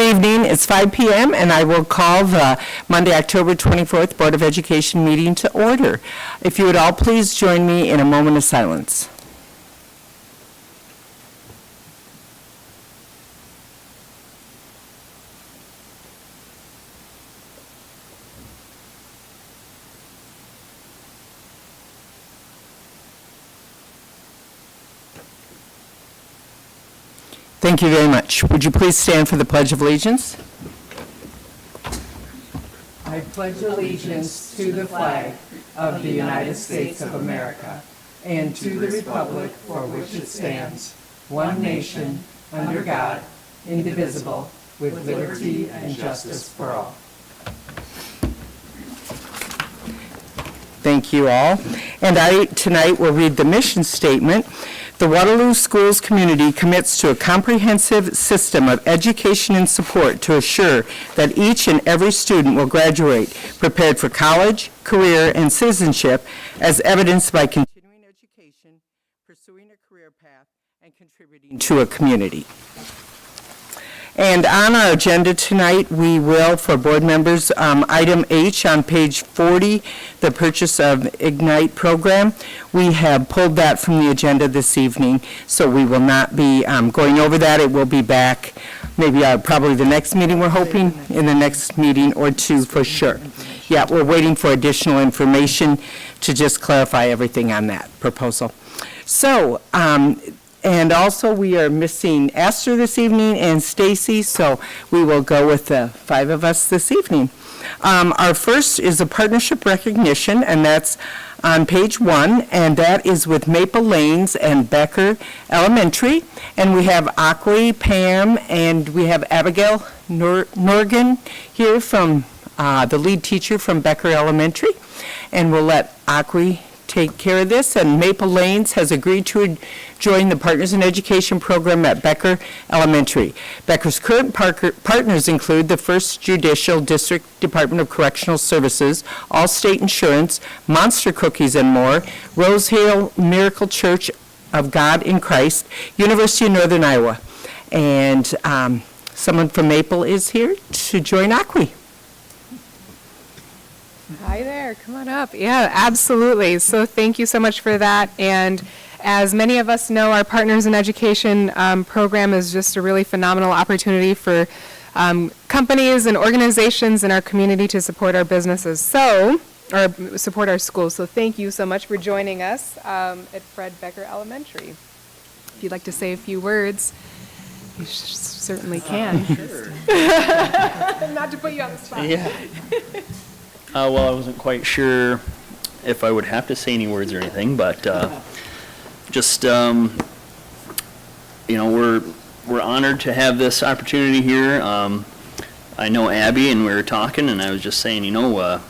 Good evening. It's 5 p.m. and I will call the Monday, October 24th Board of Education meeting to order. If you would all please join me in a moment of silence. Thank you very much. Would you please stand for the Pledge of Allegiance? I pledge allegiance to the flag of the United States of America and to the republic for which it stands, one nation, under God, indivisible, with liberty and justice for all. Thank you all. And I tonight will read the mission statement. The Waterloo Schools community commits to a comprehensive system of education and support to assure that each and every student will graduate prepared for college, career, and citizenship as evidenced by continuing education, pursuing a career path, and contributing to a community. And on our agenda tonight, we will, for board members, item H on page 40, the purchase of Ignite program. We have pulled that from the agenda this evening, so we will not be going over that. It will be back maybe probably the next meeting, we're hoping, in the next meeting or two for sure. Yeah, we're waiting for additional information to just clarify everything on that proposal. So, and also, we are missing Esther this evening and Stacy, so we will go with the 5 of us this evening. Our first is a partnership recognition, and that's on page 1, and that is with Maple Lanes and Becker Elementary. And we have Akwi, Pam, and we have Abigail Norgan here from the lead teacher from Becker Elementary. And we'll let Akwi take care of this, and Maple Lanes has agreed to join the Partners in Education program at Becker Elementary. Becker's current partners include the First Judicial District Department of Correctional Services, Allstate Insurance, Monster Cookies and more, Rose Hill Miracle Church of God in Christ, University of Northern Iowa. And someone from Maple is here to join Akwi. Hi there, come on up. Yeah, absolutely. So thank you so much for that. And as many of us know, our Partners in Education program is just a really phenomenal opportunity for companies and organizations in our community to support our businesses, or support our schools. So thank you so much for joining us at Fred Becker Elementary. If you'd like to say a few words, you certainly can. Sure. Not to put you on the spot. Yeah. Well, I wasn't quite sure if I would have to say any words or anything, but just, you know, we're honored to have this opportunity here. I know Abby, and we were talking, and I was just saying, you know,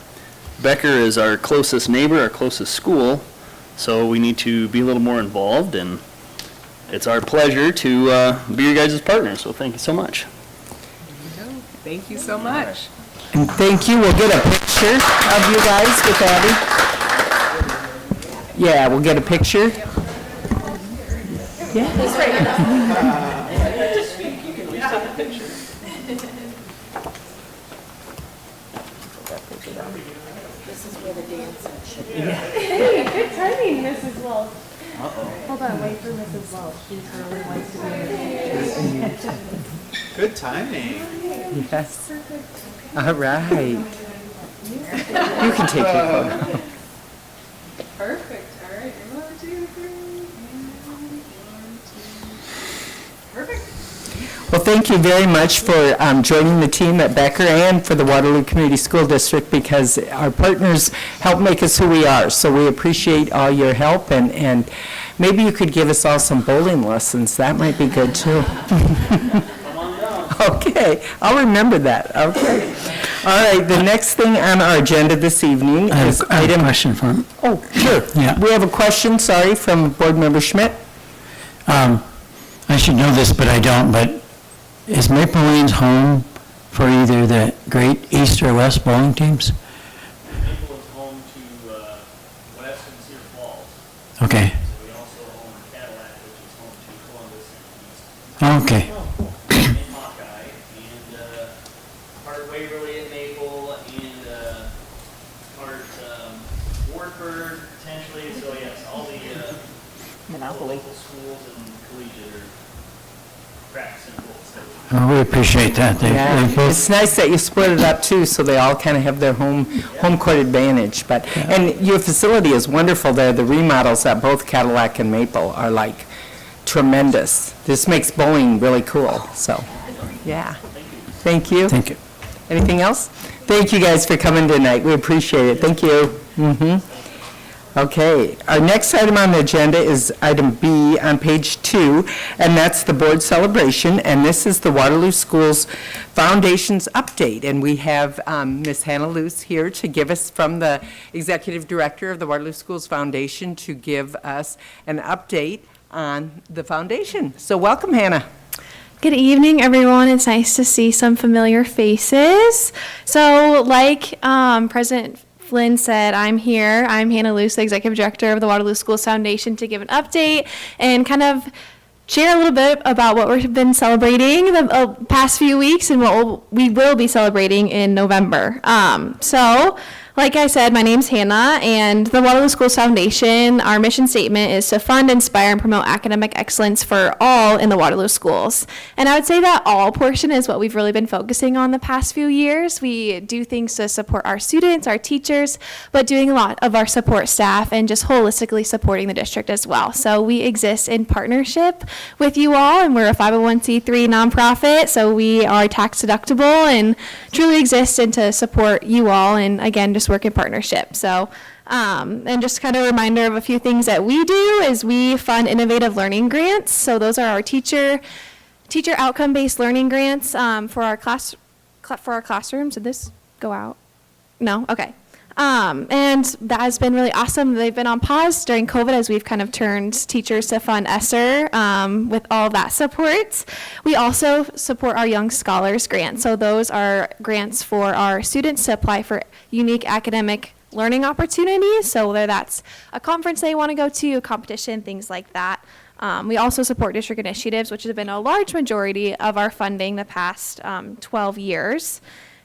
Becker is our closest neighbor, our closest school, so we need to be a little more involved, and it's our pleasure to be your guys' partner, so thank you so much. Thank you so much. And thank you. We'll get a picture of you guys with Abby. Yeah, we'll get a picture. Yeah. He's right here. You can at least take a picture. This is where the dance should be. Hey, good timing, Mrs. Welch. Uh-oh. Hold on, wait for Mrs. Welch. She really wants to be in the Good timing. Yes. All right. You can take your photo. Perfect. All right. 1, 2, 3. Perfect. Well, thank you very much for joining the team at Becker and for the Waterloo Community School District, because our partners help make us who we are. So we appreciate all your help, and maybe you could give us all some bowling lessons. That might be good too. Okay, I'll remember that. Okay. All right, the next thing on our agenda this evening is I have a question for him. Oh, sure. Yeah. We have a question, sorry, from Board Member Schmidt. I should know this, but I don't, but is Maple Lanes home for either the Great East or West bowling teams? Maple is home to West and Cedar Falls. Okay. So we also own Cadillac, which is home to Columbus and East. Okay. And Hawkeye, and Monopoly. Schools and collegiate are cracks and bolts. Well, we appreciate that. Yeah, They both, it's nice that you split it up too, so they all kind of have their home court advantage. But, and your facility is wonderful there. The remodels at both Cadillac and Maple are like tremendous. This makes bowling really cool, so, yeah. Thank you. thank you. Anything else? Thank you guys for coming tonight. We appreciate it. Thank you. Okay, our next item on the agenda is item B on page 2, and that's the board celebration, and this is the Waterloo Schools Foundation's update. And we have Ms. Hannah Luce here to give us, from the Executive Director of the Waterloo Schools Foundation, to give us an update on the foundation. So welcome, Hannah. Good evening, everyone. It's nice to see some familiar faces. So, like President Flynn said, I'm here. I'm Hannah Luce, the Executive Director of the Waterloo Schools Foundation, to give an update and kind of share a little bit about what we've been celebrating the past few weeks and what we will be celebrating in November. Like I said, my name's Hannah, and the Waterloo Schools Foundation, our mission statement is to fund, inspire, and promote academic excellence for all in the Waterloo schools. And I would say that all portion is what we've really been focusing on the past few years. We do things to support our students, our teachers, but doing a lot of our support staff and just holistically supporting the district as well. So we exist in partnership with you all, and we're a 501c3 nonprofit, so we are tax deductible and truly exist and to support you all, and again, just work in partnership. So, and just kind of a reminder of a few things that we do is we fund innovative learning grants. So those are our teacher outcome-based learning grants for our classrooms. Did this go out? No? Okay. And that has been really awesome. They've been on pause during COVID as we've kind of turned teachers to fund ESSER with all of that support. We also support our Young Scholars grant. So those are grants for our students to apply for unique academic learning opportunities. So whether that's a conference they want to go to, a competition, things like that. We also support district initiatives, which has been a large majority of our funding the past 12 years.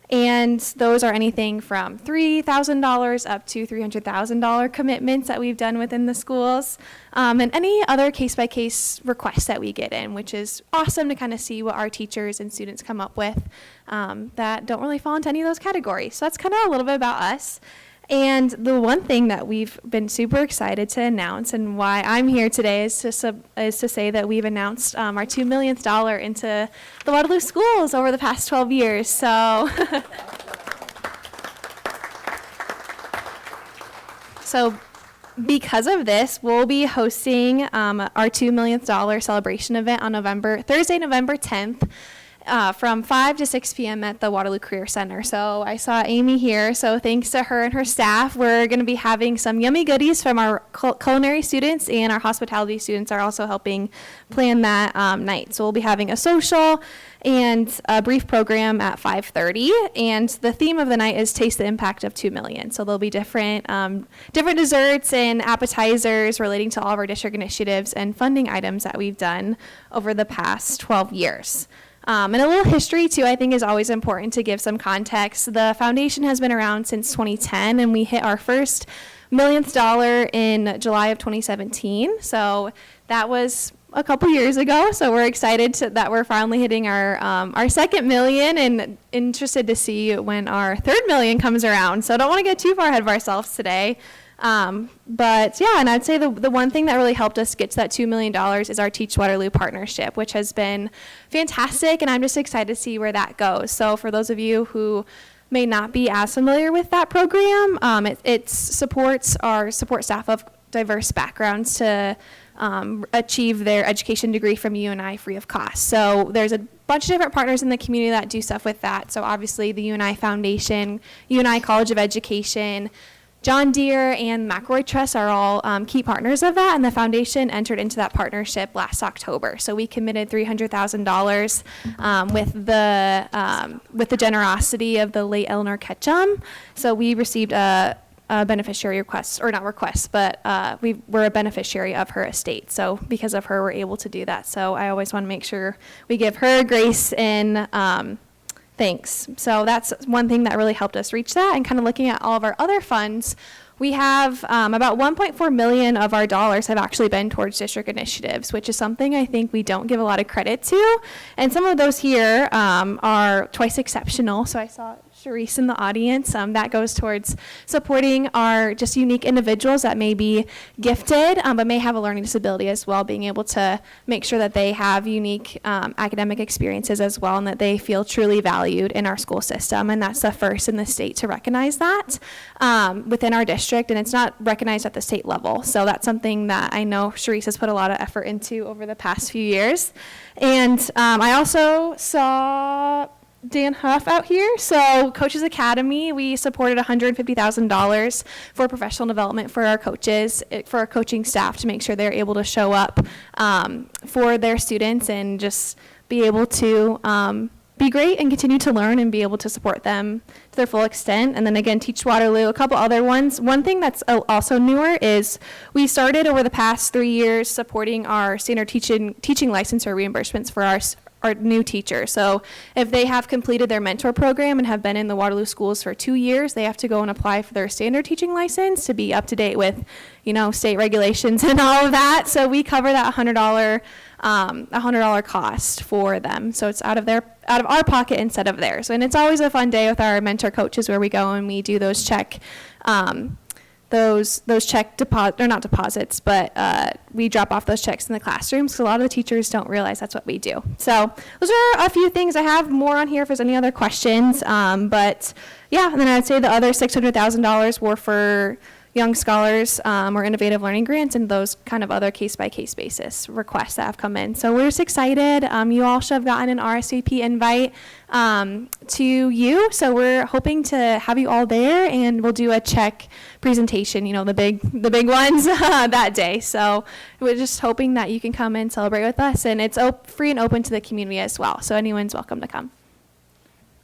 And those are anything from $3,000 up to $300,000 commitments that we've done within the schools, and any other case-by-case requests that we get in, which is awesome to kind of see what our teachers and students come up with that don't really fall into any of those categories. So that's kind of a little bit about us. And the one thing that we've been super excited to announce, and why I'm here today, is to say that we've announced our $2 millionth into the Waterloo schools over the past 12 years. So, so because of this, we'll be hosting our $2 millionth celebration event on Thursday, November 10th. From 5 to 6 p.m. at the Waterloo Career Center. So I saw Amy here, so thanks to her and her staff, we're going to be having some yummy goodies from our culinary students, and our hospitality students are also helping plan that night. So we'll be having a social and a brief program at 5:30, and the theme of the night is Taste the Impact of 2 million. So there'll be different desserts and appetizers relating to all of our district initiatives and funding items that we've done over the past 12 years. And a little history, too, I think is always important to give some context. The foundation has been around since 2010, and we hit our first millionth dollar in July of 2017. So that was a couple years ago. So we're excited that we're finally hitting our second million, and interested to see when our third million comes around. So don't want to get too far ahead of ourselves today. But yeah, and I'd say the one thing that really helped us get to that $2 million is our Teach Waterloo partnership, which has been fantastic, and I'm just excited to see where that goes. So for those of you who may not be as familiar with that program, it supports our support staff of diverse backgrounds to achieve their education degree from UNI free of cost. So there's a bunch of different partners in the community that do stuff with that. So obviously the UNI Foundation, UNI College of Education, John Deere and McElroy Trust are all key partners of that, and the foundation entered into that partnership last October. So we committed $300,000 with the generosity of the late Eleanor Ketchum. So we received a beneficiary request, or not request, but we were a beneficiary of her estate. So because of her, we're able to do that. So I always want to make sure we give her grace and thanks. So that's one thing that really helped us reach that. And kind of looking at all of our other funds, we have about 1.4 million of our dollars have actually been towards district initiatives, which is something I think we don't give a lot of credit to. And some of those here are twice exceptional. So I saw Sharice in the audience. That goes towards supporting our just unique individuals that may be gifted, but may have a learning disability as well, being able to make sure that they have unique academic experiences as well, and that they feel truly valued in our school system. And that's the first in the state to recognize that within our district, and it's not recognized at the state level. So that's something that I know Sharice has put a lot of effort into over the past few years. And I also saw Dan Huff out here. So Coaches Academy, we supported $150,000 for professional development for our coaches, for our coaching staff, to make sure they're able to show up for their students and just be able to be great and continue to learn and be able to support them to their full extent. And then again, Teach Waterloo, a couple other ones. One thing that's also newer is we started over the past 3 years supporting our standard teaching license or reimbursements for our new teachers. So if they have completed their mentor program and have been in the Waterloo schools for 2 years, they have to go and apply for their standard teaching license to be up to date with, state regulations and all of that. So we cover that $100 cost for them. So it's out of our pocket instead of theirs. And it's always a fun day with our mentor coaches where we go and we do those check deposit, or not deposits, but we drop off those checks in the classrooms, because a lot of the teachers don't realize that's what we do. So those are a few things. I have more on here if there's any other questions. But yeah, and then I'd say the other $600,000 were for Young Scholars or Innovative Learning Grants, and those kind of other case-by-case basis requests that have come in. So we're just excited. You all should have gotten an RSVP invite to you. So we're hoping to have you all there, and we'll do a check presentation, the big ones that day. So we're just hoping that you can come and celebrate with us, and it's free and open to the community as well. So anyone's welcome to come.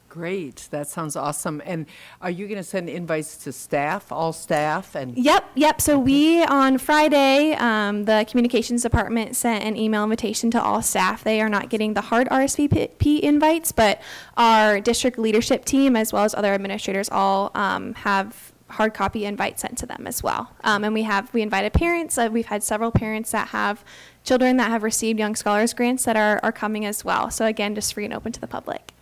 Great, that sounds awesome. And are you going to send invites to staff, all staff? And Yep. So we, on Friday, the communications department sent an email invitation to all staff. They are not getting the hard RSVP invites, but our district leadership team, as well as other administrators, all have hard copy invites sent to them as well. And we invited parents. We've had several parents that have children that have received Young Scholars grants that are coming as well. So again, just free and open to the public.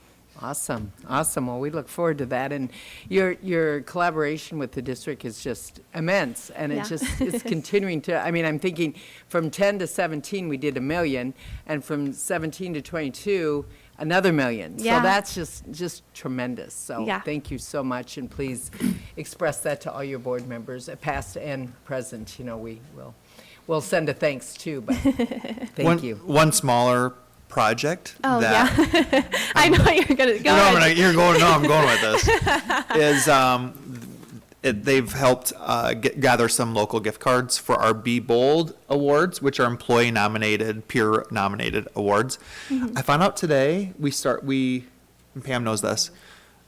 Awesome. Well, we look forward to that. And your collaboration with the district is just immense. And Yeah. it's continuing to, I'm thinking from 10 to 17, we did $1 million. And from 17 to 22, another $1 million. Yeah. So that's just tremendous. So Yeah. thank you so much. And please express that to all your board members, past and present. We'll send a thanks too, but thank you. One smaller project. Oh, that, yeah. I know you're going to go. I'm going with this. They've helped gather some local gift cards for our Be Bold awards, which are employee nominated, peer nominated awards. Mm-hmm. I found out today and Pam knows this,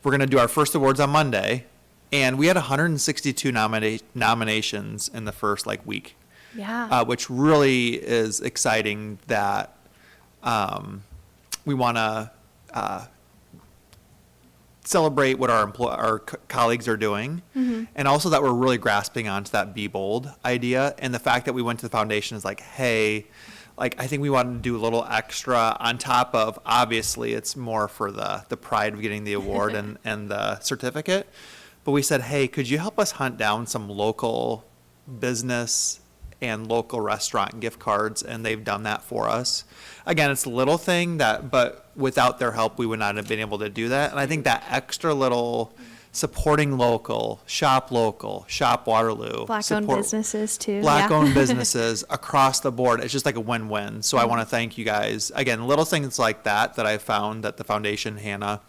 we're going to do our first awards on Monday, and we had 162 nominations in the first week. Yeah. Which really is exciting that we want to celebrate what our colleagues are doing, and also that we're really grasping onto that Be Bold idea. And the fact that we went to the foundation is hey, I think we want to do a little extra on top of, obviously, it's more for the pride of getting the award and the certificate. But we said, hey, could you help us hunt down some local business and local restaurant gift cards, and they've done that for us. Again, it's a little thing but without their help, we would not have been able to do that. And I think that extra little supporting local, shop Waterloo. Black-owned businesses too. Black-owned businesses across the board. It's just a win-win. So I want to thank you guys. Again, little things like that I found that the foundation, Hannah,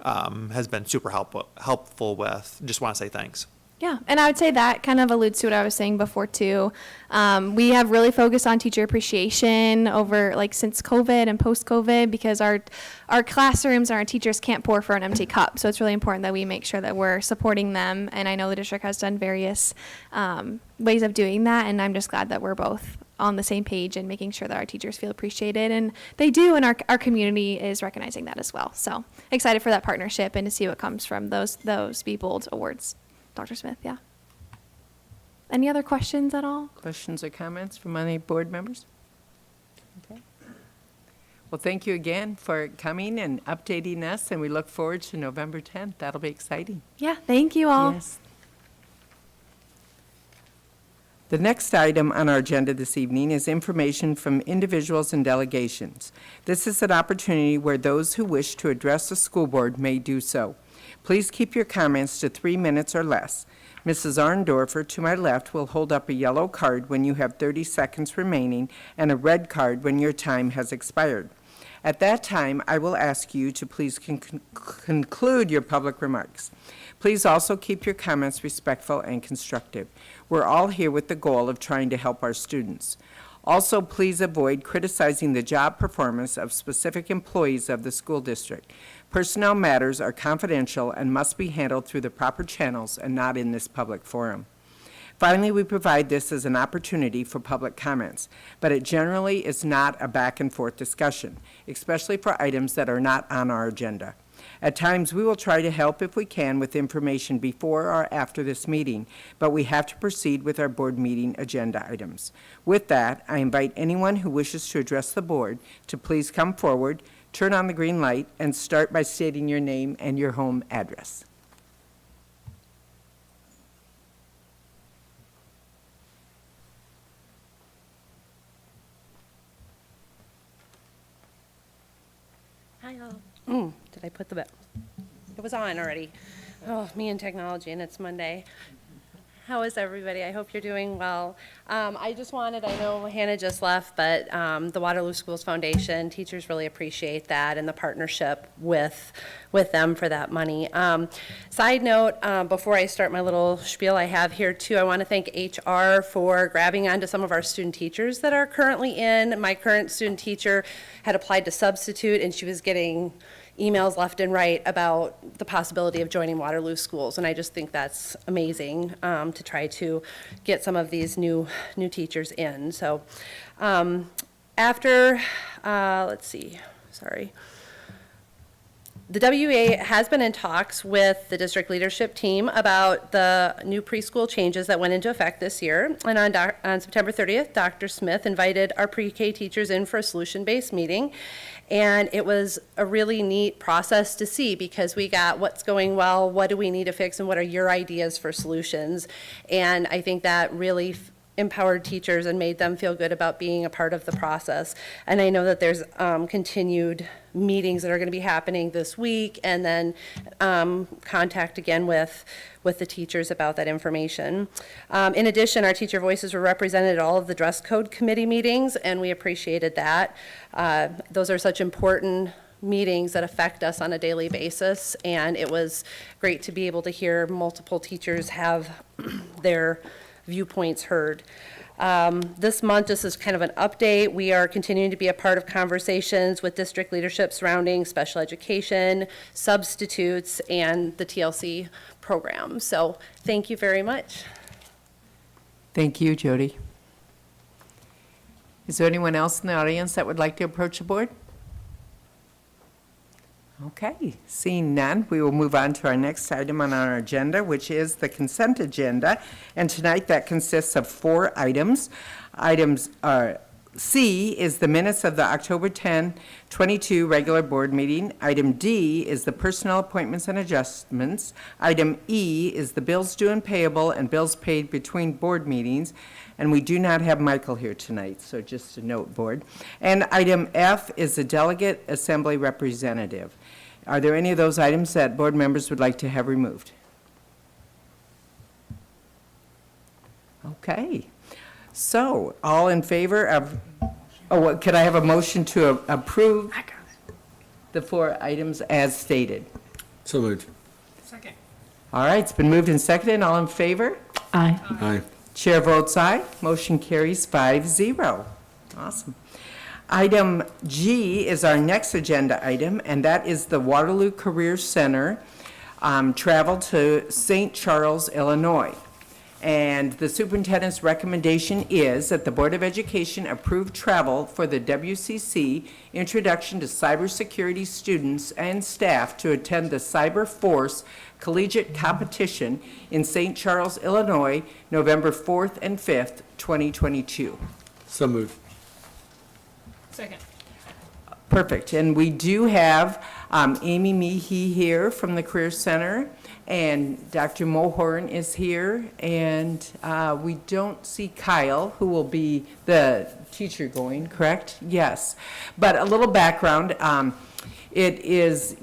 has been super helpful with. Just want to say thanks. Yeah, and I would say that kind of alludes to what I was saying before too. We have really focused on teacher appreciation over since COVID and post-COVID, because our classrooms and our teachers can't pour for an empty cup. So it's really important that we make sure that we're supporting them. And I know the district has done various ways of doing that, and I'm just glad that we're both on the same page and making sure that our teachers feel appreciated, and they do, and our community is recognizing that as well. So excited for that partnership and to see what comes from those Be Bold awards. Dr. Smith, yeah. Any other questions at all? Questions or comments from any board members? Okay. Well, thank you again for coming and updating us, and we look forward to November 10th. That'll be exciting. Yeah, thank you all. Yes. The next item on our agenda this evening is information from individuals and delegations. This is an opportunity where those who wish to address the school board may do so. Please keep your comments to 3 minutes or less. Mrs. Arndorfer, to my left, will hold up a yellow card when you have 30 seconds remaining and a red card when your time has expired. At that time, I will ask you to please conclude your public remarks. Please also keep your comments respectful and constructive. We're all here with the goal of trying to help our students. Also, please avoid criticizing the job performance of specific employees of the school district. Personnel matters are confidential and must be handled through the proper channels and not in this public forum. Finally, we provide this as an opportunity for public comments, but it generally is not a back-and-forth discussion, especially for items that are not on our agenda. At times, we will try to help if we can with information before or after this meeting, but we have to proceed with our board meeting agenda items. With that, I invite anyone who wishes to address the board to please come forward, turn on the green light, and start by stating your name and your home address. Hi all. Did I put the bell? It was on already. Oh, me and technology, and it's Monday. How is everybody? I hope you're doing well. I just wanted, I know Hannah just left, but the Waterloo Schools Foundation, teachers really appreciate that and the partnership with them for that money. Side note, before I start my little spiel I have here too, I want to thank HR for grabbing onto some of our student teachers that are currently in. My current student teacher had applied to substitute, and she was getting emails left and right about the possibility of joining Waterloo Schools, and I just think that's amazing to try to get some of these new teachers in. So after, let's see, sorry. The WEA has been in talks with the district leadership team about the new preschool changes that went into effect this year. And on September 30th, Dr. Smith invited our pre-K teachers in for a solution-based meeting. And it was a really neat process to see, because we got what's going well, what do we need to fix, and what are your ideas for solutions. And I think that really empowered teachers and made them feel good about being a part of the process. And I know that there's continued meetings that are going to be happening this week, and then contact again with the teachers about that information. In addition, our teacher voices were represented at all of the dress code committee meetings, and we appreciated that. Those are such important meetings that affect us on a daily basis, and it was great to be able to hear multiple teachers have their viewpoints heard. This month, just as kind of an update, we are continuing to be a part of conversations with district leadership surrounding special education, substitutes, and the TLC program. So thank you very much. Thank you, Jody. Is there anyone else in the audience that would like to approach the board? Okay, seeing none, we will move on to our next item on our agenda, which is the consent agenda. And tonight that consists of 4 items. Items C is the minutes of the October 10, 22 regular board meeting. Item D is the personnel appointments and adjustments. Item E is the bills due and payable and bills paid between board meetings. And we do not have Michael here tonight, so just a note, board. And item F is the delegate assembly representative. Are there any of those items that board members would like to have removed? Okay. So, all in favor of, could I have a motion to approve the 4 items as stated? So moved. All right, it's been moved and seconded. All in favor? Aye. Aye. Chair votes aye. Motion carries 5-0. Awesome. Item G is our next agenda item, and that is the Waterloo Career Center travel to St. Charles, Illinois. And the superintendent's recommendation is that the Board of Education approve travel for the WCC Introduction to Cybersecurity students and staff to attend the Cyber Force Collegiate Competition in St. Charles, Illinois, November 4th and 5th, 2022. So moved. Second. Perfect. And we do have Amy Meehy here from the Career Center, and Dr. Mohorn is here, and we don't see Kyle, who will be the teacher going, correct? Yes. But a little background, it is,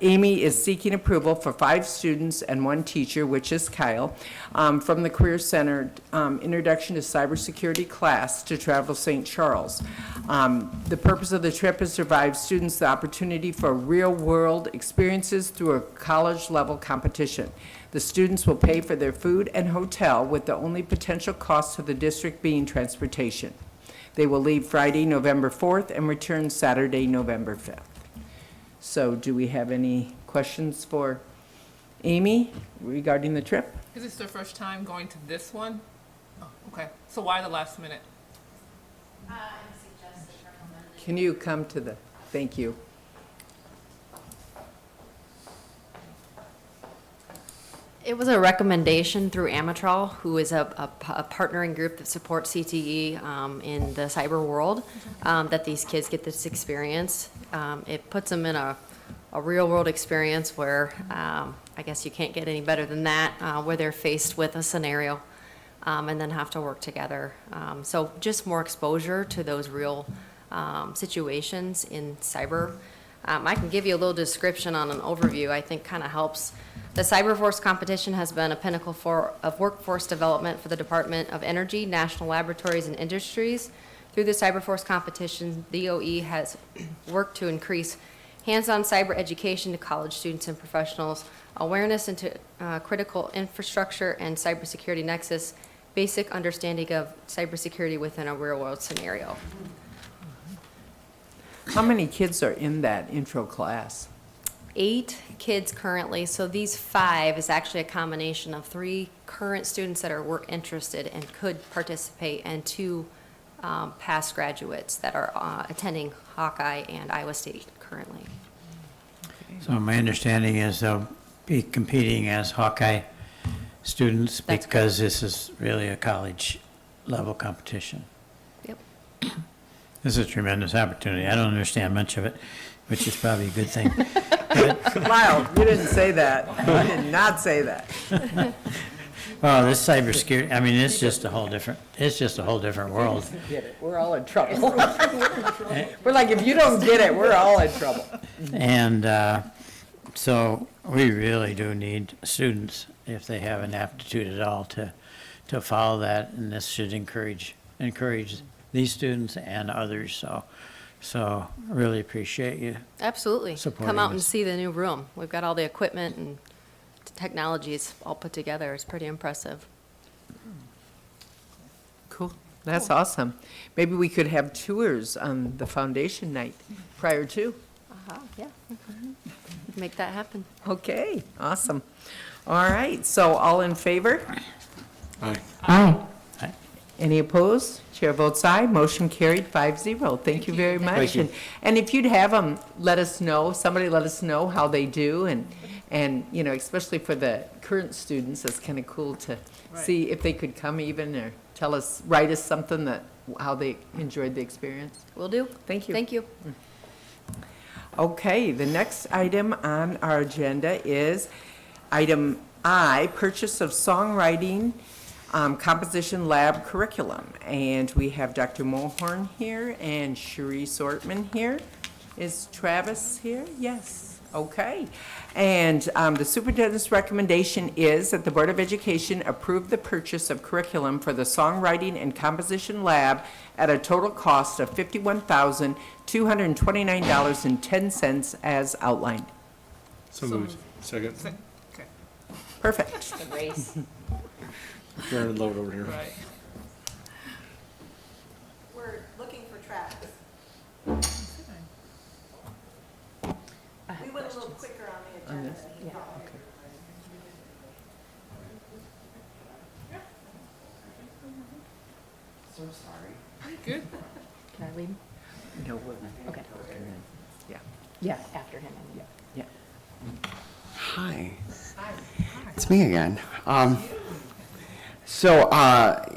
Amy is seeking approval for 5 students and 1 teacher, which is Kyle, from the Career Center Introduction to Cybersecurity class to travel St. Charles. The purpose of the trip is to provide students the opportunity for real-world experiences through a college-level competition. The students will pay for their food and hotel, with the only potential cost to the district being transportation. They will leave Friday, November 4th, and return Saturday, November 5th. So do we have any questions for Amy regarding the trip? Is this their first time going to this one? Oh, okay. So why the last minute? Can you come to the, thank you. It was a recommendation through Amatral, who is a partnering group that supports CTE in the cyber world, that these kids get this experience. It puts them in a real-world experience where I guess you can't get any better than that, where they're faced with a scenario and then have to work together. So just more exposure to those real situations in cyber. I can give you a little description on an overview, I think kind of helps. The Cyberforce competition has been a pinnacle of workforce development for the Department of Energy, National Laboratories, and Industries. Through the Cyberforce competition, DOE has worked to increase hands-on cyber education to college students and professionals, awareness into critical infrastructure and cybersecurity nexus, basic understanding of cybersecurity within a real-world scenario. How many kids are in that intro class? 8 kids currently, so these 5 is actually a combination of 3 current students that are interested and could participate, and 2 past graduates that are attending Hawkeye and Iowa State currently. So my understanding is they'll be competing as Hawkeye students That's because this is really a college-level competition. Yep. This is a tremendous opportunity. I don't understand much of it, which is probably a good thing. Lyle, you didn't say that. You did not say that. Oh, this cybersecurity, I mean, it's just a whole different world. Get it, we're all in trouble. We're like, if you don't get it, we're all in trouble. And so we really do need students, if they have an aptitude at all, to follow that, and this should encourage these students and others, so really appreciate you. Absolutely. Supporting Come out and this. see the new room. We've got all the equipment and technologies all put together. It's pretty impressive. Cool, that's awesome. Maybe we could have tours on the foundation night prior to. Yeah. Make that happen. Okay, awesome. All right, so all in favor? Aye. Aye. Any opposed? Chair votes aye. Motion carried 5-0. Thank you very much. you. And if you'd have them, let us know, somebody let us know how they do, and especially for the current students, it's kind of cool to see if they could come even, or tell us, write us something how they enjoyed the experience. Will do. Thank you. Thank you. Okay, the next item on our agenda is item I, purchase of songwriting composition lab curriculum. And we have Dr. Mohorn here and Cherie Sortman here. Is Travis here? Yes. Okay. And the superintendent's recommendation is that the Board of Education approve the purchase of curriculum for the songwriting and composition lab at a total cost of $51,229.10 as outlined. So moved. Second. Okay. Perfect. Race. Turn and load over here. Right. We're looking for Travis. We went a little quicker on the agenda. so sorry. Good. Can I leave? No, Okay. yeah. Yeah, after him. Yeah. Hi. It's me again.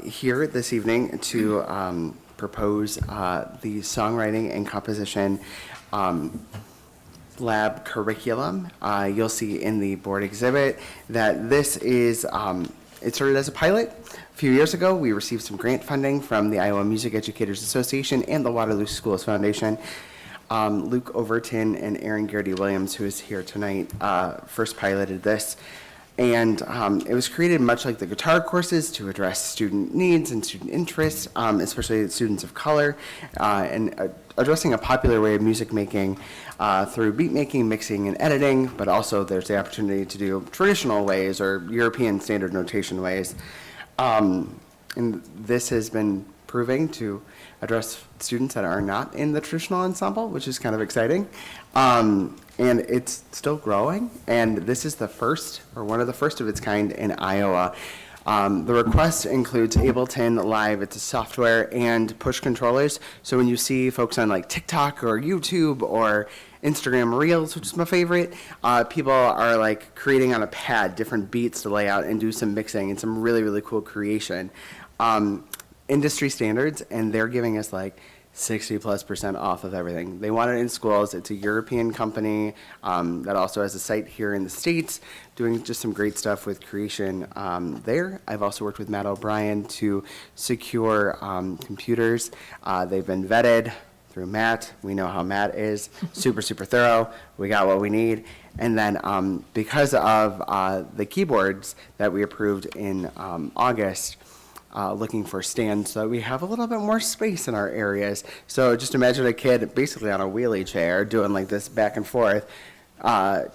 Here this evening to propose the songwriting and composition lab curriculum. You'll see in the board exhibit that this is, it started as a pilot. A few years ago, we received some grant funding from the Iowa Music Educators Association and the Waterloo Schools Foundation. Luke Overton and Aaron Garrity Williams, who is here tonight, first piloted this. And it was created much like the guitar courses to address student needs and student interests, especially students of color, and addressing a popular way of music making through beat making, mixing, and editing, but also there's the opportunity to do traditional ways or European standard notation ways. And this has been proving to address students that are not in the traditional ensemble, which is kind of exciting. And it's still growing, and this is the first, or one of the first of its kind in Iowa. The request includes Ableton Live, it's a software, and push controllers. So when you see folks on like TikTok or YouTube or Instagram Reels, which is my favorite, people are like creating on a pad different beats to lay out and do some mixing and some really, really cool creation. Industry standards, and they're giving us like 60+% off of everything. They want it in schools. It's a European company that also has a site here in the States, doing just some great stuff with creation there. I've also worked with Matt O'Brien to secure computers. They've been vetted through Matt. We know how Matt is. Super, super thorough. We got what we need. And then because of the keyboards that we approved in August, looking for stands so that we have a little bit more space in our areas. So just imagine a kid basically on a wheelie chair doing like this back and forth,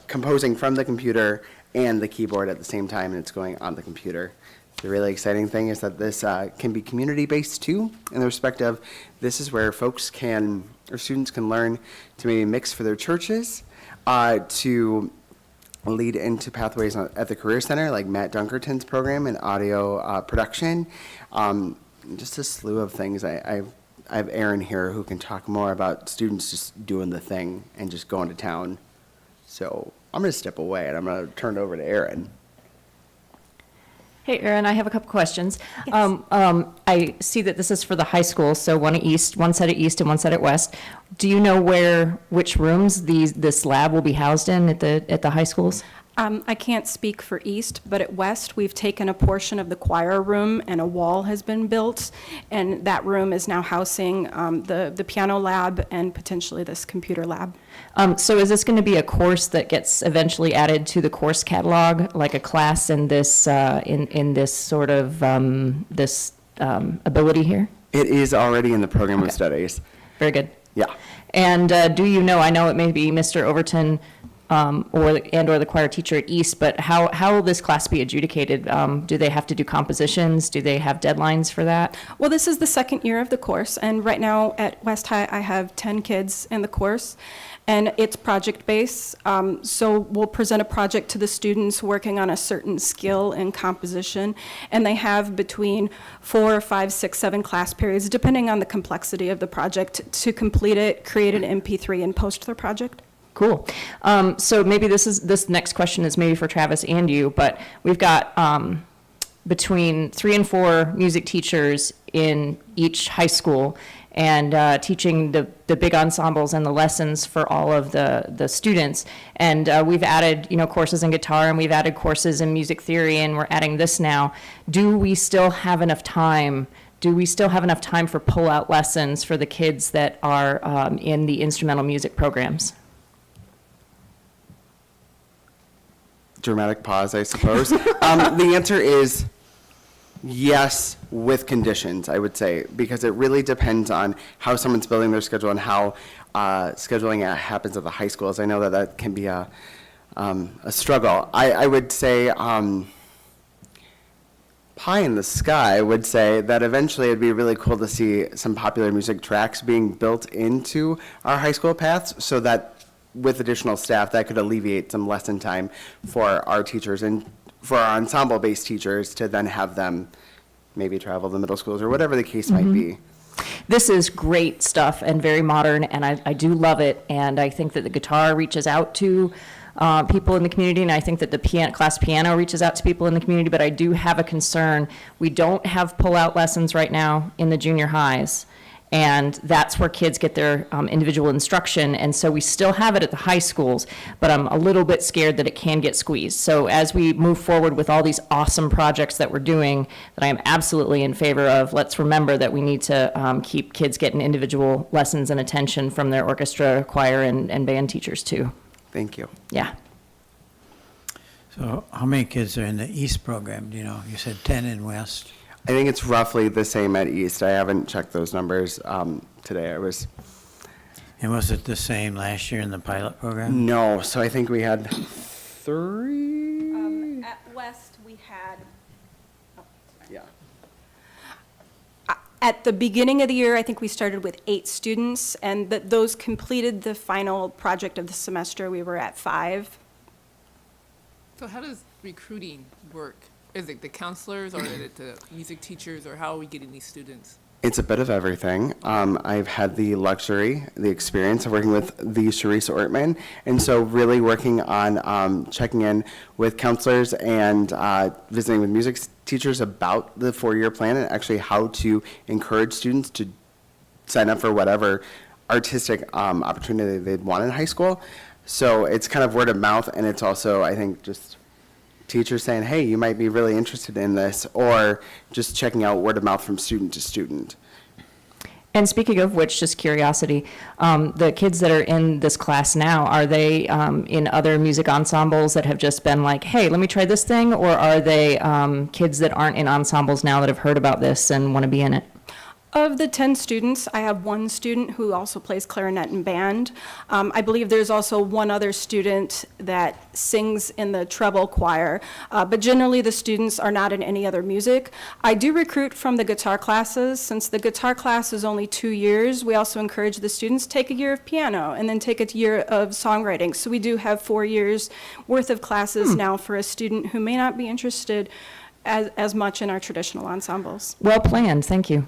composing from the computer and the keyboard at the same time, and it's going on the computer. The really exciting thing is that this can be community-based too, in the respect of this is where folks can, or students can learn to maybe mix for their churches, to lead into pathways at the Career Center, like Matt Dunkerton's program in audio production. Just a slew of things. I have Aaron here who can talk more about students just doing the thing and just going to town. So I'm going to step away and I'm going to turn it over to Aaron. Hey, Erin, I have a couple questions. I see that this is for the high school, so one set at East and one set at West. Do you know which rooms this lab will be housed in at the high schools? I can't speak for East, but at West, we've taken a portion of the choir room and a wall has been built, and that room is now housing the piano lab and potentially this computer lab. So is this going to be a course that gets eventually added to the course catalog, like a class in this in this sort of this ability here? It is already in the program of studies. Very good. Yeah. And do you know, I know it may be Mr. Overton or the choir teacher at East, but how will this class be adjudicated? Do they have to do compositions? Do they have deadlines for that? Well, this is the second year of the course, and right now at West High, I have 10 kids in the course, and it's project-based. So we'll present a project to the students working on a certain skill in composition, and they have between 4, 5, 6, 7 class periods, depending on the complexity of the project, to complete it, create an MP3, and post their project. Cool. So maybe this next question is maybe for Travis and you, but we've got between 3 and 4 music teachers in each high school, and teaching the big ensembles and the lessons for all of the students. And we've added, courses in guitar, and we've added courses in music theory, and we're adding this now. Do we still have enough time? Do we still have enough time for pull-out lessons for the kids that are in the instrumental music programs? Dramatic pause, I suppose. The answer is yes, with conditions, I would say, because it really depends on how someone's building their schedule and how scheduling happens at the high schools. I know that can be a struggle. I would say pie in the sky would say that eventually it'd be really cool to see some popular music tracks being built into our high school paths, so that with additional staff, that could alleviate some lesson time for our teachers and for our ensemble-based teachers to then have them maybe travel to middle schools or whatever the case might be. This is great stuff and very modern, and I do love it. And I think that the guitar reaches out to people in the community, and I think that the class piano reaches out to people in the community. But I do have a concern. We don't have pull-out lessons right now in the junior highs, and that's where kids get their individual instruction. And so we still have it at the high schools, but I'm a little bit scared that it can get squeezed. So as we move forward with all these awesome projects that we're doing, that I am absolutely in favor of, let's remember that we need to keep kids getting individual lessons and attention from their orchestra, choir, and band teachers too. Thank you. Yeah. So how many kids are in the East program? Do you know? You said 10 in West. I think it's roughly the same at East. I haven't checked those numbers today. And was it the same last year in the pilot program? No, so I think we had 3. At West, we had, Yeah. at the beginning of the year, I think we started with 8 students, and those completed the final project of the semester. We were at 5. So how does recruiting work? Is it the counselors or is it the music teachers, or how are we getting these students? It's a bit of everything. I've had the luxury, the experience of working with the Charisse Ortman, and so really working on checking in with counselors and visiting with music teachers about the 4-year plan and actually how to encourage students to sign up for whatever artistic opportunity they'd want in high school. So it's kind of word of mouth, and it's also, I think, just teachers saying, hey, you might be really interested in this, or just checking out word of mouth from student to student. And speaking of which, just curiosity, the kids that are in this class now, are they in other music ensembles that have just been like, hey, let me try this thing, or are they kids that aren't in ensembles now that have heard about this and want to be in it? Of the 10 students, I have 1 student who also plays clarinet and band. I believe there's also 1 other student that sings in the treble choir, but generally the students are not in any other music. I do recruit from the guitar classes. Since the guitar class is only 2 years, we also encourage the students to take a year of piano and then take a year of songwriting. So we do have 4 years worth of classes now for a student who may not be interested as much in our traditional ensembles. Well planned, thank you.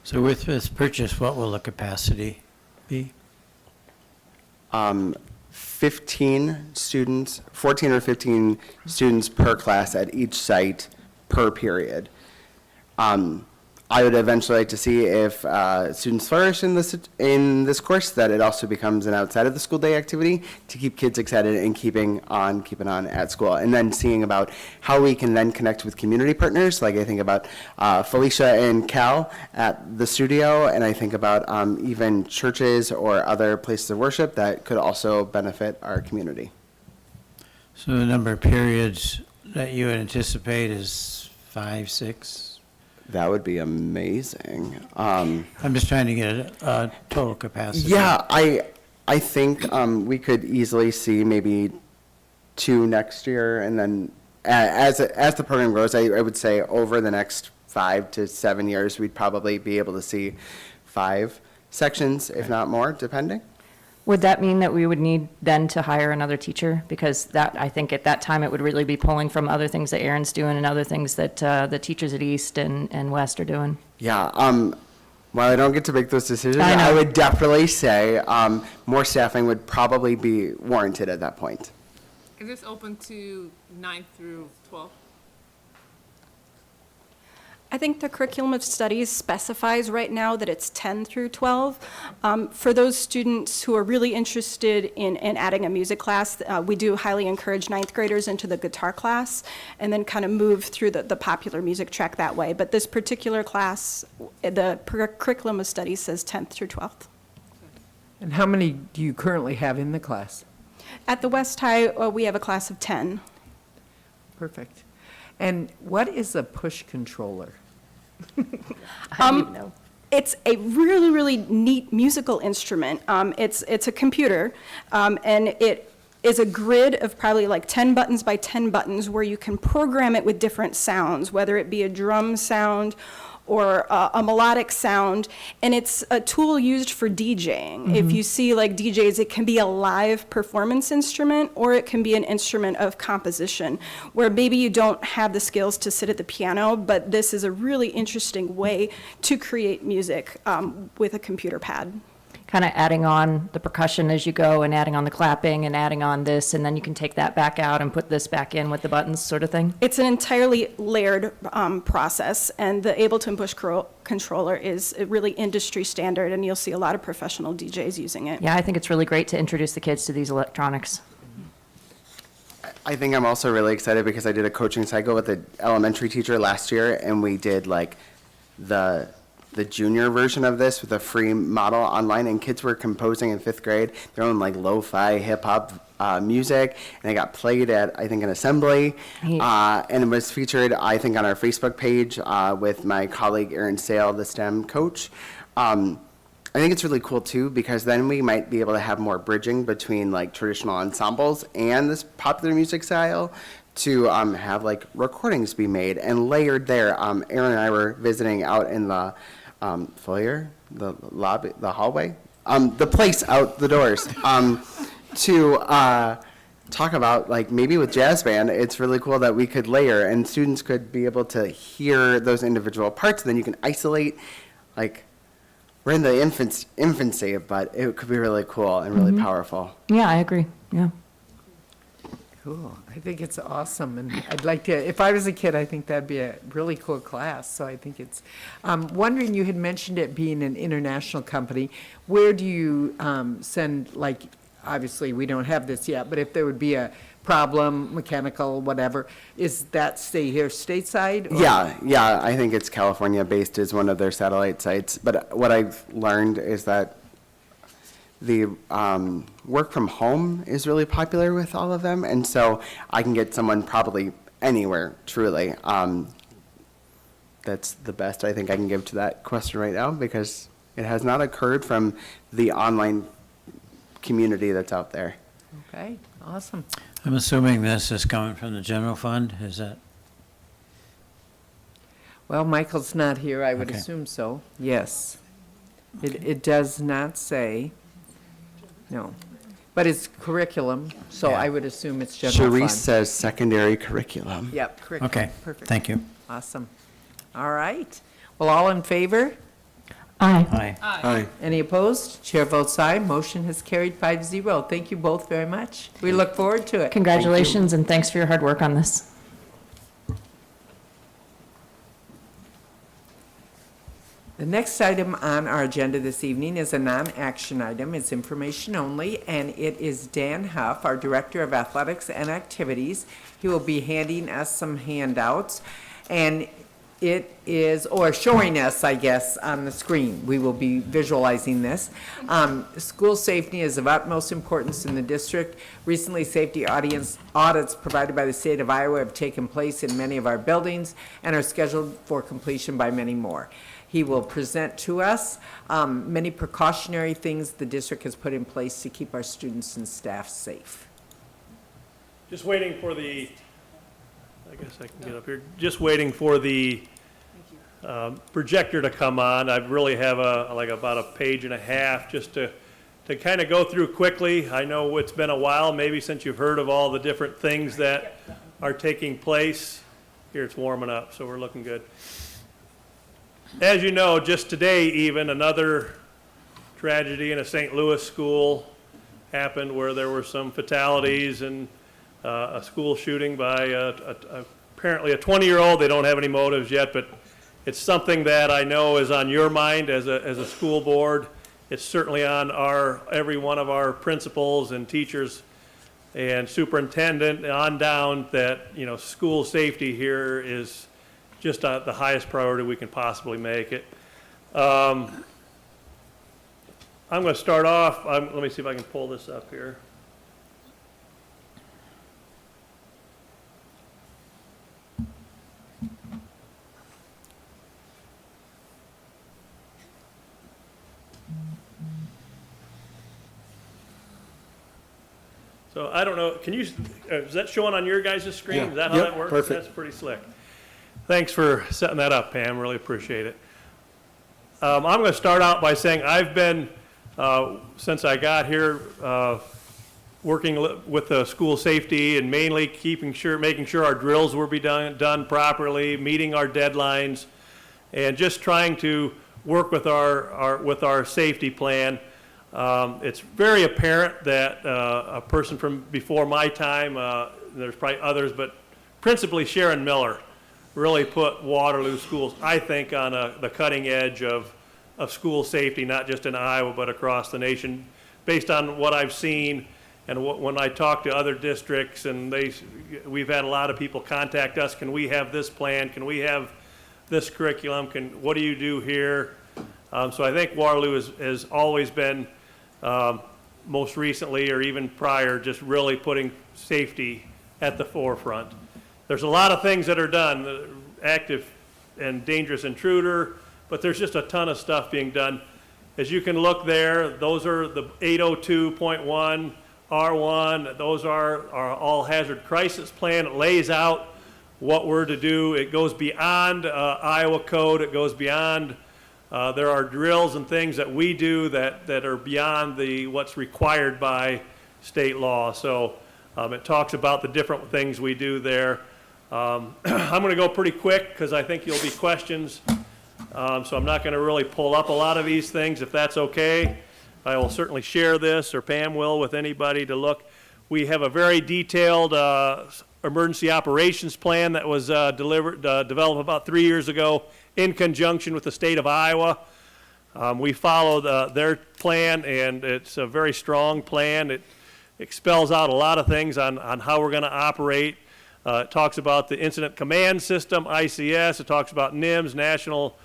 So with this purchase, what will the capacity be? 15 students, 14 or 15 students per class at each site per period. I would eventually like to see if students flourish in this course, that it also becomes an outside of the school day activity to keep kids excited and keeping on at school. And then seeing about how we can then connect with community partners, like I think about Felicia and Cal at the studio, and I think about even churches or other places of worship that could also benefit our community. So the number of periods that you would anticipate is 5, 6? That would be amazing. I'm just trying to get a total capacity. Yeah, I think we could easily see maybe 2 next year, and then as the program grows, I would say over the next 5 to 7 years, we'd probably be able to see 5 sections, if not more, depending. Would that mean that we would need then to hire another teacher? Because that, I think at that time, it would really be pulling from other things that Aaron's doing and other things that the teachers at East and West are doing. Yeah, while I don't get to make those decisions, I know. I would definitely say more staffing would probably be warranted at that point. Is this open to 9th through 12th? I think the curriculum of studies specifies right now that it's 10 through 12. For those students who are really interested in adding a music class, we do highly encourage 9th graders into the guitar class and then kind of move through the popular music track that way. But this particular class, the curriculum of studies says 10th through 12th. And how many do you currently have in the class? At the West High, we have a class of 10. Perfect. And what is a push controller? I don't even know. It's a really, really neat musical instrument. It's a computer, and it is a grid of probably like 10 buttons by 10 buttons where you can program it with different sounds, whether it be a drum sound or a melodic sound, and it's a tool used for DJing. If you see like DJs, it can be a live performance instrument, or it can be an instrument of composition, where maybe you don't have the skills to sit at the piano, but this is a really interesting way to create music with a computer pad. Kind of adding on the percussion as you go and adding on the clapping and adding on this, and then you can take that back out and put this back in with the buttons sort of thing? It's an entirely layered process, and the Ableton Push controller is a really industry standard, and you'll see a lot of professional DJs using it. Yeah, I think it's really great to introduce the kids to these electronics. I think I'm also really excited because I did a coaching cycle with an elementary teacher last year, and we did like the junior version of this with a free model online, and kids were composing in 5th grade their own like lo-fi hip-hop music, and it got played at, I think, an assembly, and it was featured, I think, on our Facebook page with my colleague Erin Sale, the STEM coach. I think it's really cool too, because then we might be able to have more bridging between like traditional ensembles and this popular music style, to have like recordings be made and layered there. Erin and I were visiting out in the foyer, the lobby, the hallway, the place out the doors, to talk about like maybe with jazz band, it's really cool that we could layer and students could be able to hear those individual parts, and then you can isolate, like, we're in the infancy, but it could be really cool and really powerful. Yeah, I agree, yeah. Cool. I think it's awesome, and I'd like to, if I was a kid, I think that'd be a really cool class, so I think it's, wondering, you had mentioned it being an international company. Where do you send, like, obviously, we don't have this yet, but if there would be a problem, mechanical, whatever, is that stay here stateside? Or? Yeah, I think it's California-based is one of their satellite sites, but what I've learned is that the work from home is really popular with all of them, and so I can get someone probably anywhere, truly. That's the best I think I can give to that question right now, because it has not occurred from the online community that's out there. Okay, awesome. I'm assuming this is coming from the general fund, is that? Well, Michael's not here, I would Okay. assume so, yes. It does not say, no, but it's curriculum, so Yeah. I would assume it's general fund. Charisse says secondary curriculum. Yep, curriculum. Okay, Perfect. thank you. Awesome. All right. Well, all in favor? Aye. Aye. Aye. Any opposed? Chair votes aye. Motion has carried 5-0. Thank you both very much. We look forward to it. Congratulations, and thanks for your hard work on this. The next item on our agenda this evening is a non-action item. It's information only, and it is Dan Huff, our Director of Athletics and Activities. He will be handing us some handouts, and it is, or showing us, I guess, on the screen. We will be visualizing this. School safety is of utmost importance in the district. Recently, safety audits provided by the state of Iowa have taken place in many of our buildings and are scheduled for completion by many more. He will present to us many precautionary things the district has put in place to keep our students and staff safe. Just waiting for the, I guess I can get up here, just waiting for the projector to come on. I really have about a page and a half just to kind of go through quickly. I know it's been a while, maybe since you've heard of all the different things that are taking place. Here it's warming up, so we're looking good. As you know, just today even, another tragedy in a St. Louis school happened where there were some fatalities and a school shooting by apparently a 20-year-old. They don't have any motives yet, but it's something that I know is on your mind as a school board. It's certainly on every one of our principals and teachers and superintendent on down that, school safety here is just the highest priority we can possibly make it. I'm going to start off, let me see if I can pull this up here. So I don't know, is that showing on your guys' screen? Yeah. Is that how Yep, that works? perfect. That's pretty slick. Thanks for setting that up, Pam. Really appreciate it. I'm going to start out by saying I've been, since I got here, working with the school safety and mainly making sure our drills will be done properly, meeting our deadlines, and just trying to work with our safety plan. It's very apparent that a person from before my time, there's probably others, but principally Sharon Miller, really put Waterloo schools, I think, on the cutting edge of school safety, not just in Iowa, but across the nation, based on what I've seen. And when I talk to other districts, and we've had a lot of people contact us, can we have this plan? Can we have this curriculum? What do you do here? So I think Waterloo has always been, most recently or even prior, just really putting safety at the forefront. There's a lot of things that are done, active and dangerous intruder, but there's just a ton of stuff being done. As you can look there, those are the 802.1, R1, those are our all hazard crisis plan. It lays out what we're to do. It goes beyond Iowa code, it goes beyond, there are drills and things that we do that are beyond what's required by state law. So it talks about the different things we do there. I'm going to go pretty quick because I think you'll be questions. So I'm not going to really pull up a lot of these things, if that's okay. I will certainly share this, or Pam will, with anybody to look. We have a very detailed emergency operations plan that was developed about 3 years ago in conjunction with the state of Iowa. We followed their plan, and it's a very strong plan. It spells out a lot of things on how we're going to operate. It talks about the Incident Command System, ICS. It talks about NIMS, National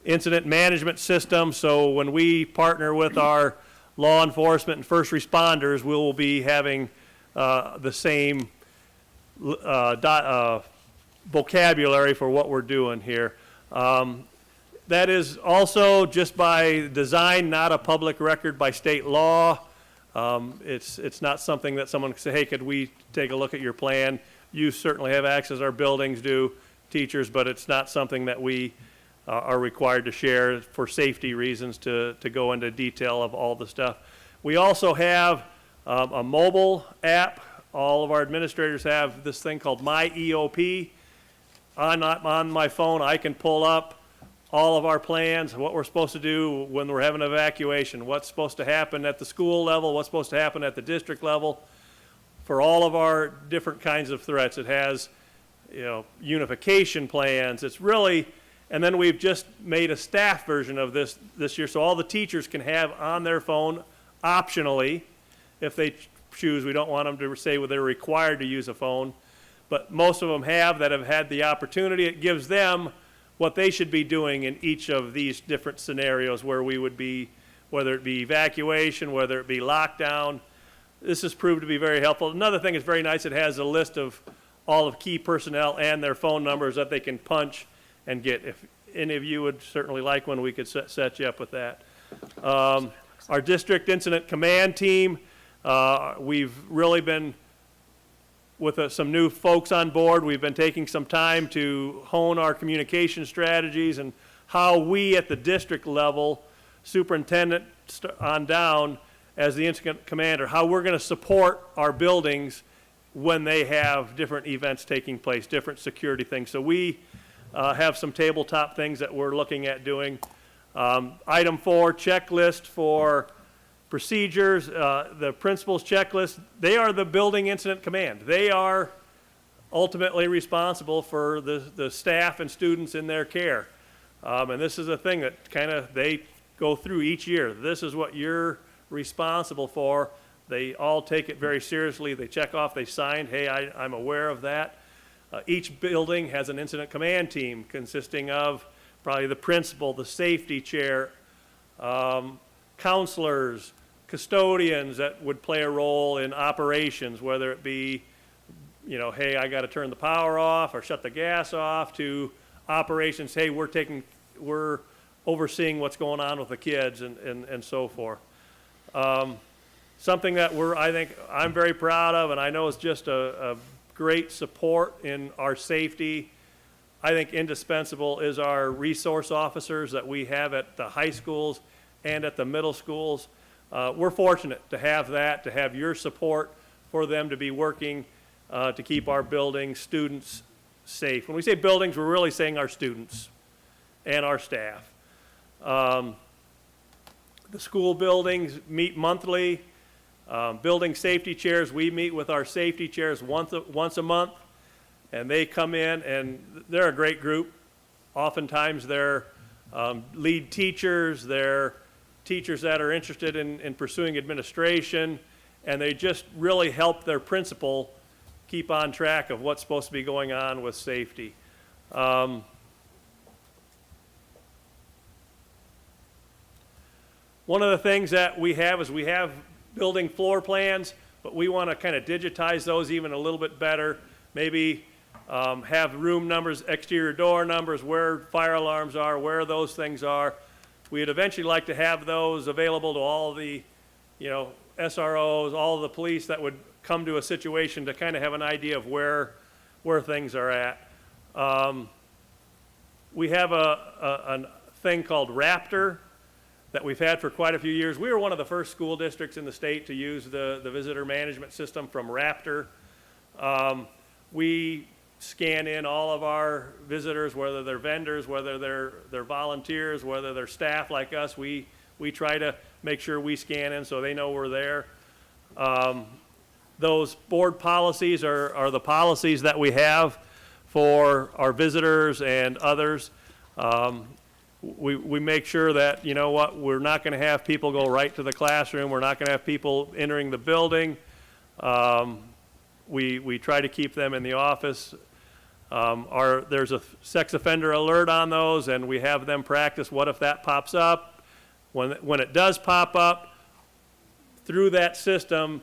Incident Management System. So when we partner with our law enforcement and first responders, we will be having the same vocabulary for what we're doing here. That is also just by design, not a public record by state law. It's not something that someone can say, hey, could we take a look at your plan? You certainly have access, our buildings do, teachers, but it's not something that we are required to share for safety reasons to go into detail of all the stuff. We also have a mobile app. All of our administrators have this thing called My EOP. On my phone, I can pull up all of our plans, what we're supposed to do when we're having an evacuation, what's supposed to happen at the school level, what's supposed to happen at the district level. For all of our different kinds of threats, it has, unification plans. It's really, and then we've just made a staff version of this year, so all the teachers can have on their phone, optionally, if they choose. We don't want them to say they're required to use a phone, but most of them have had the opportunity. It gives them what they should be doing in each of these different scenarios where we would be, whether it be evacuation, whether it be lockdown. This has proved to be very helpful. Another thing that's very nice, it has a list of all of key personnel and their phone numbers that they can punch and get. If any of you would certainly like one, we could set you up with that. Our district incident command team, we've really been, with some new folks on board, we've been taking some time to hone our communication strategies and how we at the district level, superintendent on down, as the incident commander, how we're going to support our buildings when they have different events taking place, different security things. So we have some tabletop things that we're looking at doing. Item 4, checklist for procedures. The principal's checklist, they are the building incident command. They are ultimately responsible for the staff and students in their care. And this is a thing that they go through each year. This is what you're responsible for. They all take it very seriously. They check off, they signed, hey, I'm aware of that. Each building has an incident command team consisting of probably the principal, the safety chair, counselors, custodians that would play a role in operations, whether it be, hey, I got to turn the power off or shut the gas off, to operations, hey, we're overseeing what's going on with the kids and so forth. Something that I think I'm very proud of, and I know it's just a great support in our safety. I think indispensable is our resource officers that we have at the high schools and at the middle schools. We're fortunate to have that, to have your support for them to be working to keep our buildings, students safe. When we say buildings, we're really saying our students and our staff. The school buildings meet monthly. Building safety chairs, we meet with our safety chairs once a month, and they come in, and they're a great group. Oftentimes they're lead teachers, they're teachers that are interested in pursuing administration, and they just really help their principal keep on track of what's supposed to be going on with safety. One of the things that we have is we have building floor plans, but we want to kind of digitize those even a little bit better. Maybe have room numbers, exterior door numbers, where fire alarms are, where those things are. We'd eventually like to have those available to all the, SROs, all of the police that would come to a situation to kind of have an idea of where things are at. We have a thing called Raptor that we've had for quite a few years. We were one of the first school districts in the state to use the visitor management system from Raptor. We scan in all of our visitors, whether they're vendors, whether they're volunteers, whether they're staff like us. We try to make sure we scan in so they know we're there. Those board policies are the policies that we have for our visitors and others. We make sure that, we're not going to have people go right to the classroom. We're not going to have people entering the building. We try to keep them in the office. There's a sex offender alert on those, and we have them practice what if that pops up. When it does pop up, through that system,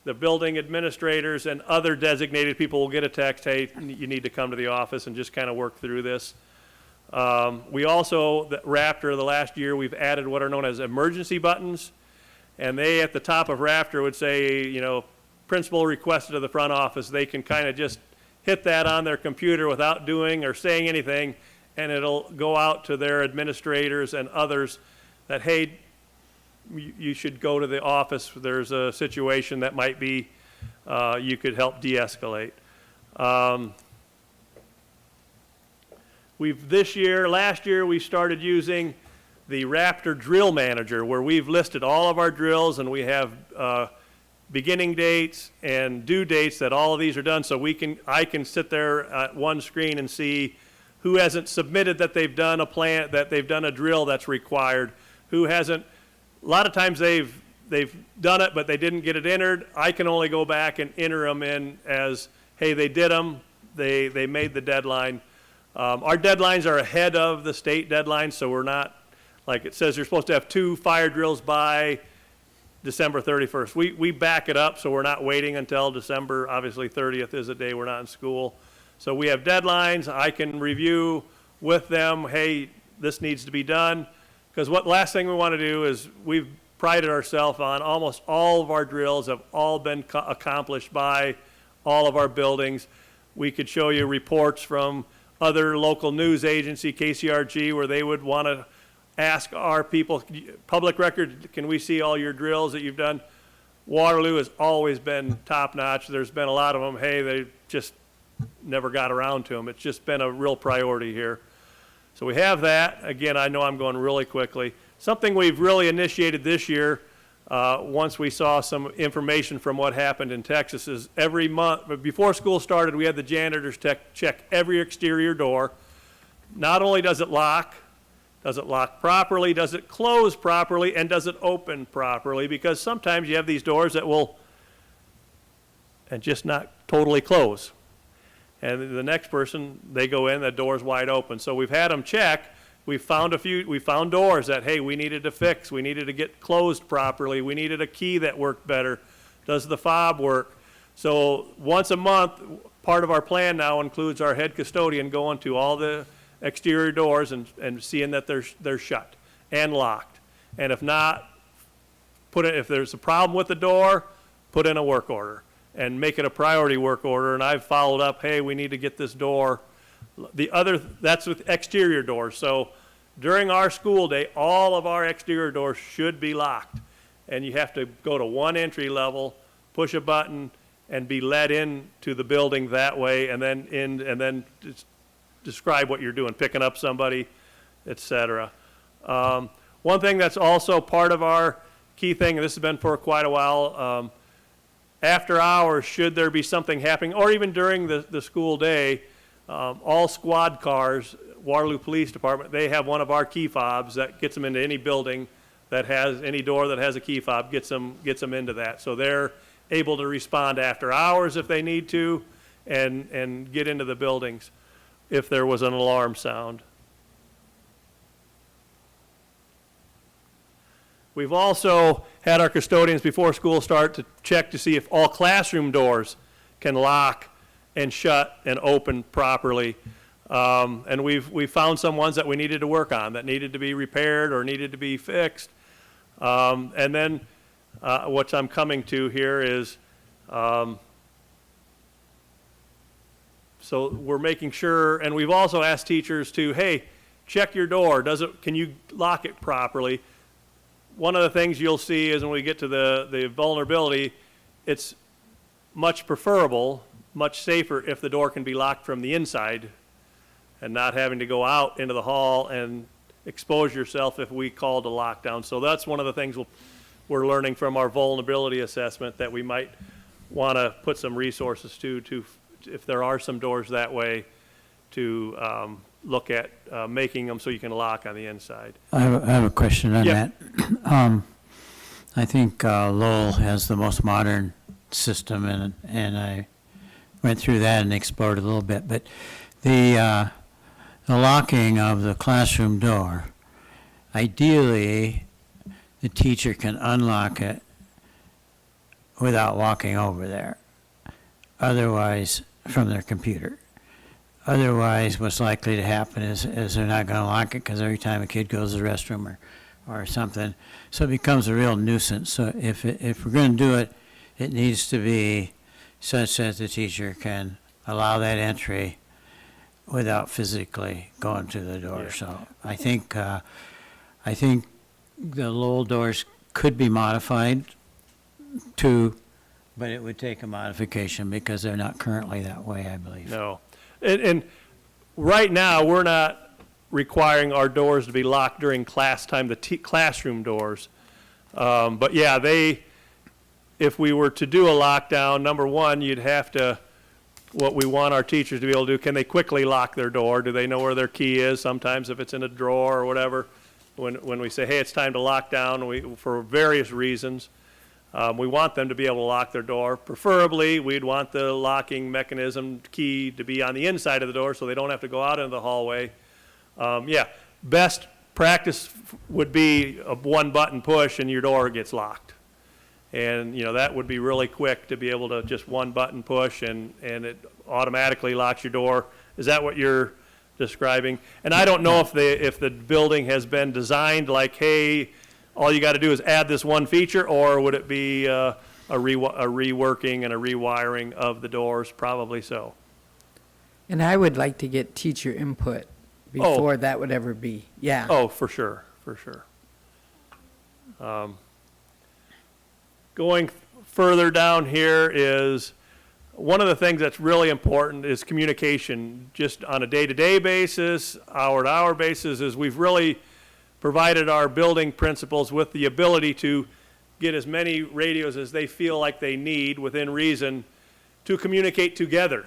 the building administrators and other designated people will get a text, hey, you need to come to the office, and just kind of work through this. We also, Raptor, the last year, we've added what are known as emergency buttons, and they at the top of Raptor would say, principal requested to the front office. They can kind of just hit that on their computer without doing or saying anything, and it'll go out to their administrators and others that, hey, you should go to the office. There's a situation that might be, you could help de-escalate. Last year, we started using the Raptor Drill Manager, where we've listed all of our drills, and we have beginning dates and due dates that all of these are done, so I can sit there at one screen and see who hasn't submitted that they've done a plan, that they've done a drill that's required, who hasn't. A lot of times they've done it, but they didn't get it entered. I can only go back and enter them in as, hey, they did them, they made the deadline. Our deadlines are ahead of the state deadline, so we're not, like it says you're supposed to have 2 fire drills by December 31st. We back it up, so we're not waiting until December. Obviously, 30th is the day we're not in school. So we have deadlines. I can review with them, hey, this needs to be done. Because last thing we want to do is we've prided ourselves on almost all of our drills have all been accomplished by all of our buildings. We could show you reports from other local news agency, KCRG, where they would want to ask our people, public record, can we see all your drills that you've done? Waterloo has always been top-notch. There's been a lot of them, hey, they just never got around to them. It's just been a real priority here. So we have that. Again, I know I'm going really quickly. Something we've really initiated this year, once we saw some information from what happened in Texas, is every month, before school started, we had the janitors check every exterior door. Not only does it lock properly, does it close properly, and does it open properly? Because sometimes you have these doors that will and just not totally close. And the next person, they go in, the door's wide open. So we've had them check. We found doors that, hey, we needed to fix. We needed to get closed properly. We needed a key that worked better. Does the fob work? So once a month, part of our plan now includes our head custodian going to all the exterior doors and seeing that they're shut and locked. And if not, if there's a problem with the door, put in a work order and make it a priority work order. And I've followed up, hey, we need to get this door That's with exterior doors. So during our school day, all of our exterior doors should be locked. And you have to go to one entry level, push a button, and be let in to the building that way, and then describe what you're doing, picking up somebody, et cetera. One thing that's also part of our key thing, and this has been for quite a while, after hours, should there be something happening, or even during the school day, all squad cars, Waterloo Police Department, they have one of our key fobs that gets them into any building that has, any door that has a key fob, gets them into that. So they're able to respond after hours if they need to, and get into the buildings if there was an alarm sound. We've also had our custodians before school start to check to see if all classroom doors can lock and shut and open properly. And we found some ones that we needed to work on, that needed to be repaired or needed to be fixed. And then what I'm coming to here is, so we're making sure, and we've also asked teachers to, hey, check your door. Can you lock it properly? One of the things you'll see is when we get to the vulnerability, it's much preferable, much safer if the door can be locked from the inside and not having to go out into the hall and expose yourself if we called a lockdown. So that's one of the things we're learning from our vulnerability assessment, that we might want to put some resources to if there are some doors that way, to look at making them so you can lock on the inside. I have a question on Yep. that. I think Lowell has the most modern system, and I went through that and explored a little bit. But the locking of the classroom door, ideally, the teacher can unlock it without walking over there. Otherwise, from their computer. Otherwise, what's likely to happen is they're not going to lock it, because every time a kid goes to the restroom or something, so it becomes a real nuisance. So if we're going to do it, it needs to be such that the teacher can allow that entry without physically going to the door. Yeah. So I think the Lowell doors could be modified but it would take a modification because they're not currently that way, I believe. No. And right now, we're not requiring our doors to be locked during class time, the classroom doors. But yeah, if we were to do a lockdown, number one, you'd have to, what we want our teachers to be able to do, can they quickly lock their door? Do they know where their key is? Sometimes if it's in a drawer or whatever, when we say, hey, it's time to lock down, for various reasons, we want them to be able to lock their door. Preferably, we'd want the locking mechanism key to be on the inside of the door so they don't have to go out into the hallway. Yeah, best practice would be a one button push and your door gets locked. And that would be really quick to be able to just one button push and it automatically locks your door. Is that what you're describing? And I don't know if the building has been designed like, hey, all you got to do is add this one feature, or would it be a reworking and a rewiring of the doors? Probably so. And I would like to get teacher input before that would ever be. Yeah. Oh, for sure, for sure. Going further down here is, one of the things that's really important is communication, just on a day-to-day basis, hour-to-hour basis, is we've really provided our building principals with the ability to get as many radios as they feel like they need within reason to communicate together.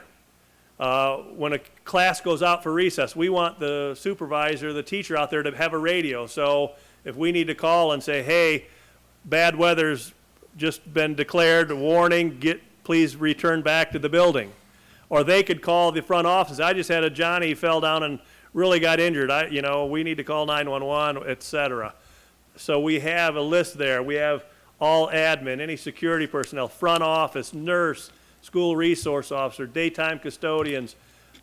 When a class goes out for recess, we want the supervisor, the teacher out there to have a radio. So if we need to call and say, hey, bad weather's just been declared, warning, please return back to the building. Or they could call the front office. I just had a Johnny fell down and really got injured. We need to call 911, et cetera. So we have a list there. We have all admin, any security personnel, front office, nurse, school resource officer, daytime custodians,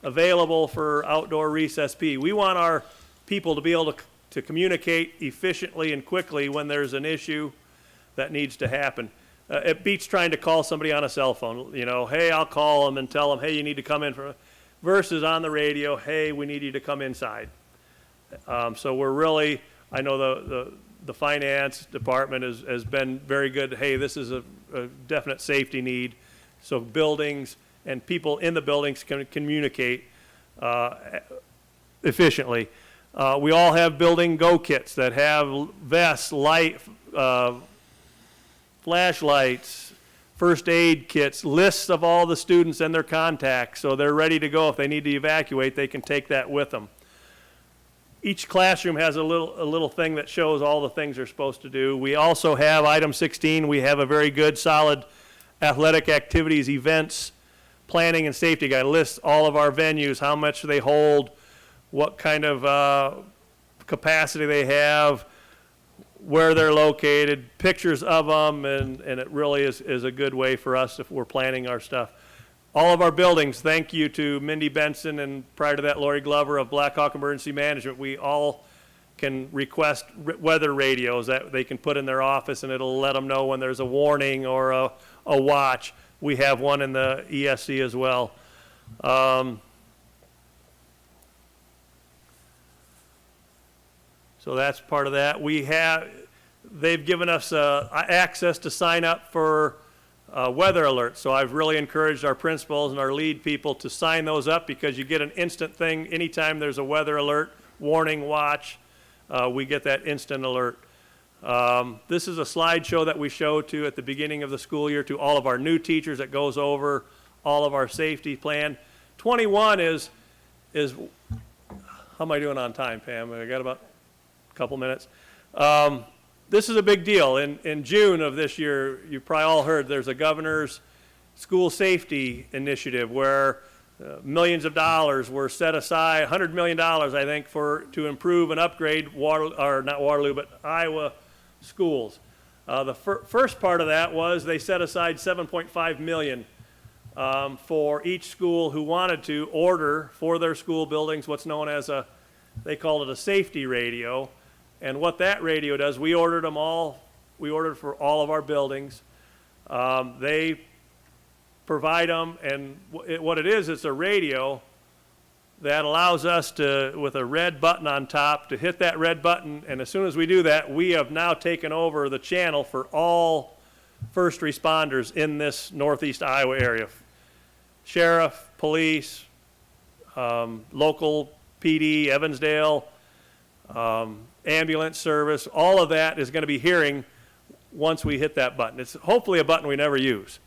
available for outdoor recess P. We want our people to be able to communicate efficiently and quickly when there's an issue that needs to happen. It beats trying to call somebody on a cell phone. Hey, I'll call them and tell them, hey, you need to come in for. versus on the radio, hey, we need you to come inside. So we're really, I know the finance department has been very good. Hey, this is a definite safety need. So buildings and people in the buildings can communicate efficiently. We all have building go kits that have vests, flashlights, first aid kits, lists of all the students and their contacts, so they're ready to go. If they need to evacuate, they can take that with them. Each classroom has a little thing that shows all the things they're supposed to do. We also have item 16, we have a very good, solid athletic activities, events, planning and safety guide. Lists all of our venues, how much they hold, what kind of capacity they have, where they're located, pictures of them, and it really is a good way for us if we're planning our stuff. All of our buildings, thank you to Mindy Benson and prior to that Lori Glover of Black Hawk Emergency Management, we all can request weather radios that they can put in their office, and it'll let them know when there's a warning or a watch. We have one in the ESC as well. So that's part of that. They've given us access to sign up for weather alerts. So I've really encouraged our principals and our lead people to sign those up, because you get an instant thing anytime there's a weather alert, warning, watch, we get that instant alert. This is a slideshow that we show at the beginning of the school year to all of our new teachers that goes over all of our safety plan. 21 is how am I doing on time, Pam? I got about a couple minutes. This is a big deal. In June of this year, you probably all heard there's a governor's school safety initiative where millions of dollars were set aside, $100 million, I think, to improve and upgrade Iowa schools. The first part of that was they set aside $7.5 million for each school who wanted to order for their school buildings what's known as they call it a safety radio. And what that radio does, we ordered for all of our buildings. They provide them, and what it is, it's a radio that allows us to, with a red button on top, to hit that red button, and as soon as we do that, we have now taken over the channel for all first responders in this northeast Iowa area. Sheriff, police, local PD, Evansdale, ambulance service, all of that is going to be hearing once we hit that button. It's hopefully a button we never use,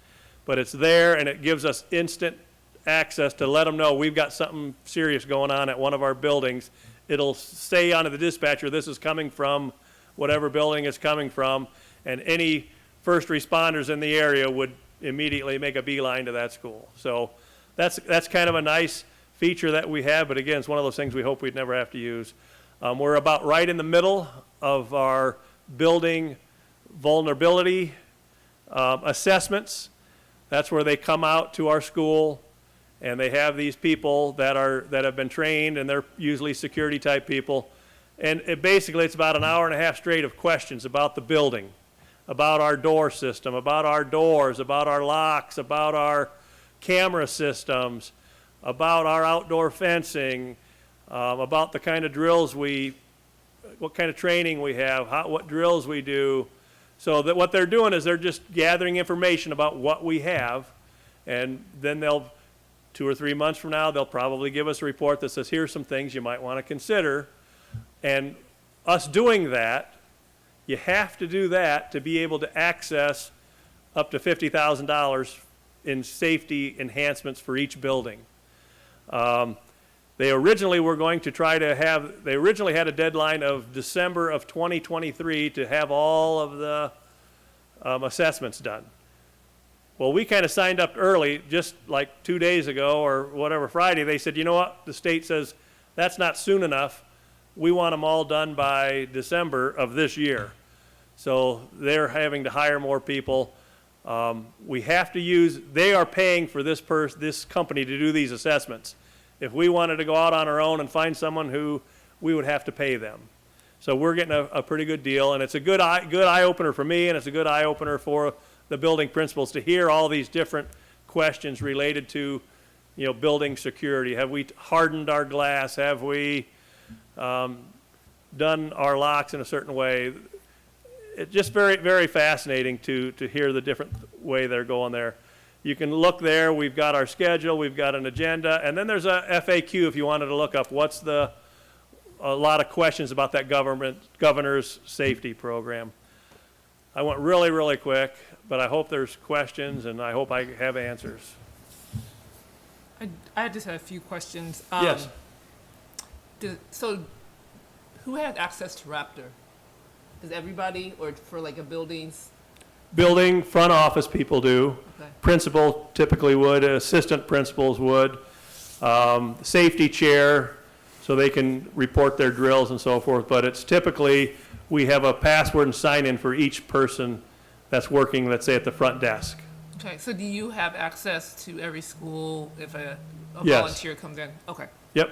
but it's there, and it gives us instant access to let them know we've got something serious going on at one of our buildings. It'll say onto the dispatcher, this is coming from whatever building it's coming from, and any first responders in the area would immediately make a beeline to that school. So that's kind of a nice feature that we have, but again, it's one of those things we hope we'd never have to use. We're about right in the middle of our building vulnerability assessments. That's where they come out to our school, and they have these people that have been trained, and they're usually security type people. And basically it's about an hour and a half straight of questions about the building, about our door system, about our doors, about our locks, about our camera systems, about our outdoor fencing, about the kind of drills what kind of training we have, what drills we do. So that what they're doing is they're just gathering information about what we have, and then 2 or 3 months from now, they'll probably give us a report that says, here's some things you might want to consider. And us doing that, you have to do that to be able to access up to $50,000 in safety enhancements for each building. They originally were going to they originally had a deadline of December of 2023 to have all of the assessments done. Well, we kind of signed up early, just like 2 days ago or whatever, Friday. They said, you know what, the state says that's not soon enough. We want them all done by December of this year. So they're having to hire more people. We have to they are paying for this company to do these assessments. If we wanted to go out on our own and find someone we would have to pay them. So we're getting a pretty good deal, and it's a good eye opener for me, and it's a good eye opener for the building principals to hear all these different questions related to building security? Have we hardened our glass? Have we done our locks in a certain way? It's just very, very fascinating to hear the different way they're going there. You can look there, we've got our schedule, we've got an agenda, and then there's a FAQ if you wanted to look up what's a lot of questions about that governor's safety program. I went really, really quick, but I hope there's questions and I hope I have answers. I just had a few questions. Yes. So, who has access to Raptor? Is everybody, or for like a building's? Building, front office people do. Okay. Principal typically would, assistant principals would. Safety chair, so they can report their drills and so forth, but it's typically, we have a password and sign-in for each person that's working, let's say, at the front desk. Okay, so do you have access to every school if a Yes. volunteer comes in? Okay. Yep.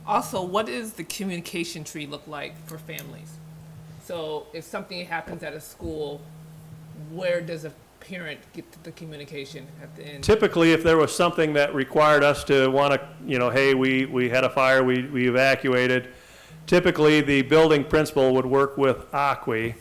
Also, what does the communication tree look like for families? So if something happens at a school, where does a parent get the communication at the end? Typically, if there was something that required us to want to, hey, we had a fire, we evacuated, typically the building principal would work with ACWI,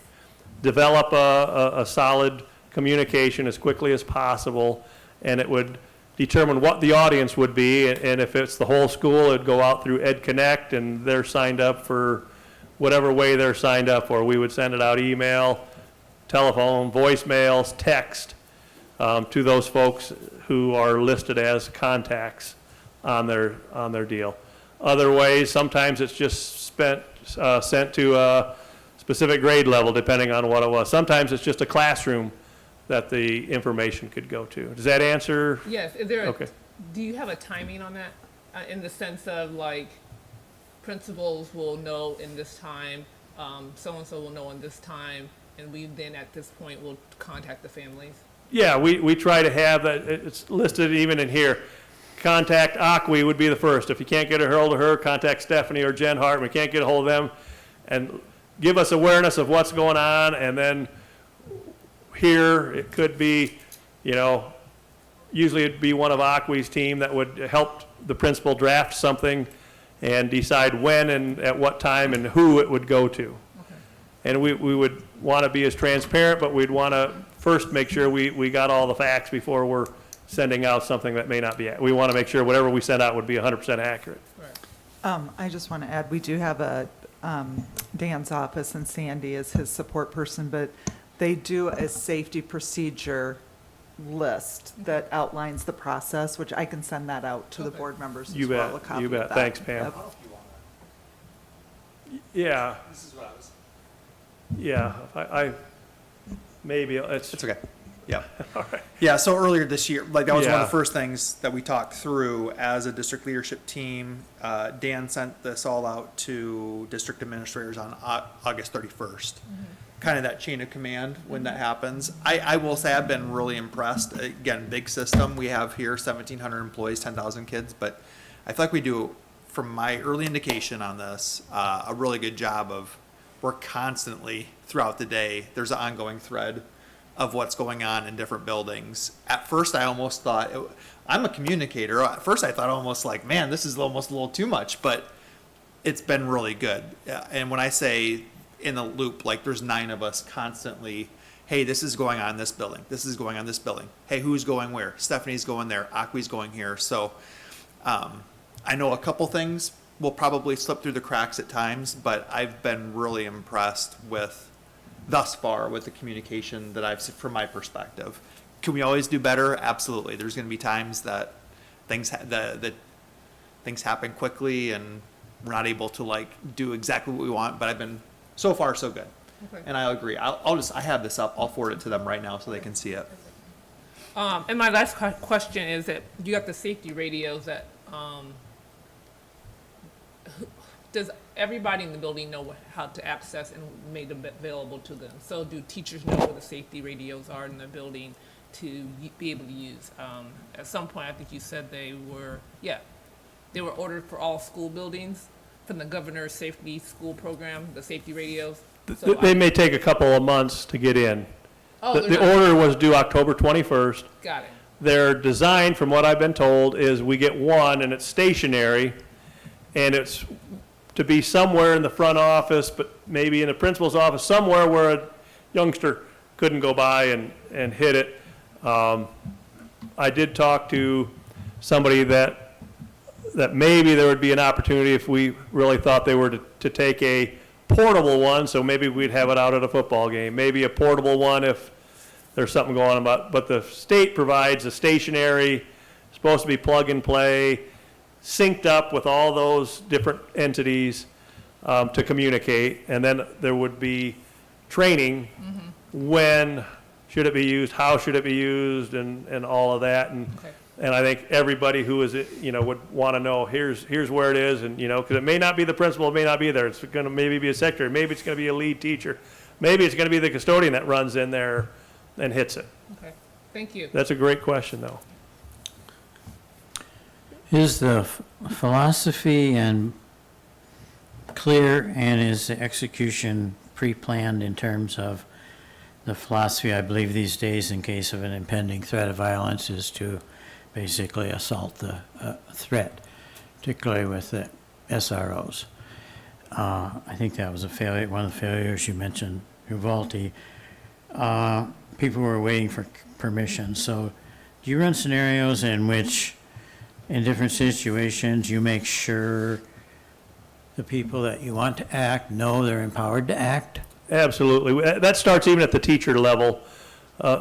develop a solid communication as quickly as possible, and it would determine what the audience would be, and if it's the whole school, it'd go out through Ed Connect, and they're signed up for whatever way they're signed up for. We would send it out email, telephone, voicemails, text to those folks who are listed as contacts on their deal. Other ways, sometimes it's just sent to a specific grade level, depending on what it was. Sometimes it's just a classroom that the information could go to. Does that answer? Yes. Is there Okay. Do you have a timing on that? In the sense of like, principals will know in this time, so-and-so will know in this time, and we then at this point will contact the families? Yeah, we try to have that, it's listed even in here. Contact ACWI would be the first. If you can't get a hold of her, contact Stephanie or Jen Hart. We can't get a hold of them. And give us awareness of what's going on, and then here, it could be, usually it'd be one of ACWI's team that would help the principal draft something and decide when and at what time and who it would go to. Okay. And we would want to be as transparent, but we'd want to first make sure we got all the facts before we're sending out something that may not be. We want to make sure whatever we send out would be 100% accurate. I just want to add, we do have Dan's office, and Sandy is his support person, but they do a safety procedure list that outlines the process, which I can send that out to the board members as You well. bet, a copy you of bet. that. Thanks, Pam. Yep. Yeah, This is what I was. yeah, I maybe, It's okay. Yeah. all right. Yeah, so earlier this year, like that was one of Yeah. the first things that we talked through as a district leadership team. Dan sent this all out to district administrators on August 31st. Kind of that chain of command when that happens. I will say I've been really impressed. Again, big system. We have here 1,700 employees, 10,000 kids, but I feel like we do, from my early indication on this, a really good job of, we're constantly throughout the day, there's an ongoing thread of what's going on in different buildings. At first, I almost thought, I'm a communicator. At first, I thought almost like, man, this is almost a little too much, but it's been really good. And when I say in the loop, like there's 9 of us constantly, hey, this is going on in this building. This is going on this building. Hey, who's going where? Stephanie's going there. Akwi's going here. So I know a couple things will probably slip through the cracks at times, but I've been really impressed with thus far with the communication that I've seen from my perspective. Can we always do better? Absolutely. There's going to be times that things that things happen quickly and we're not able to like do exactly what we want, but I've been so far so good. Okay. And I agree. I have this up. I'll forward it to them right now so they can see it. And my last question is that you got the safety radios that, does everybody in the building know how to access and made them available to them? So do teachers know where the safety radios are in the building to be able to use? At some point, I think you said they were ordered for all school buildings from the governor's safety school program, the safety radios. So They may take a couple of months to get in. Oh, The order was due October 21st. Got it. Their design, from what I've been told, is we get one and it's stationary, and it's to be somewhere in the front office, but maybe in the principal's office, somewhere where a youngster couldn't go by and hit it. I did talk to somebody that maybe there would be an opportunity if we really thought they were to take a portable one, so maybe we'd have it out at a football game, maybe a portable one if there's something going on about, but the state provides a stationary, supposed to be plug and play, synced up with all those different entities to communicate, and then there would be training, when should it be used, how should it be used, and all of that, and I think everybody who is, would want to know, here's where it is, and, because it may not be the principal, it may not be there, it's going to maybe be a secretary, maybe it's going to be a lead teacher, maybe it's going to be the custodian that runs in there and hits it. Okay, thank you. That's a great question, though. Is the philosophy and clear, and is the execution pre-planned in terms of the philosophy, I believe these days, in case of an impending threat of violence, is to basically assault the threat, particularly with the SROs. I think that was one of the failures you mentioned, Uvalde. People were waiting for permission. So do you run scenarios in which, in different situations, you make sure the people that you want to act know they're empowered to act? Absolutely. That starts even at the teacher level.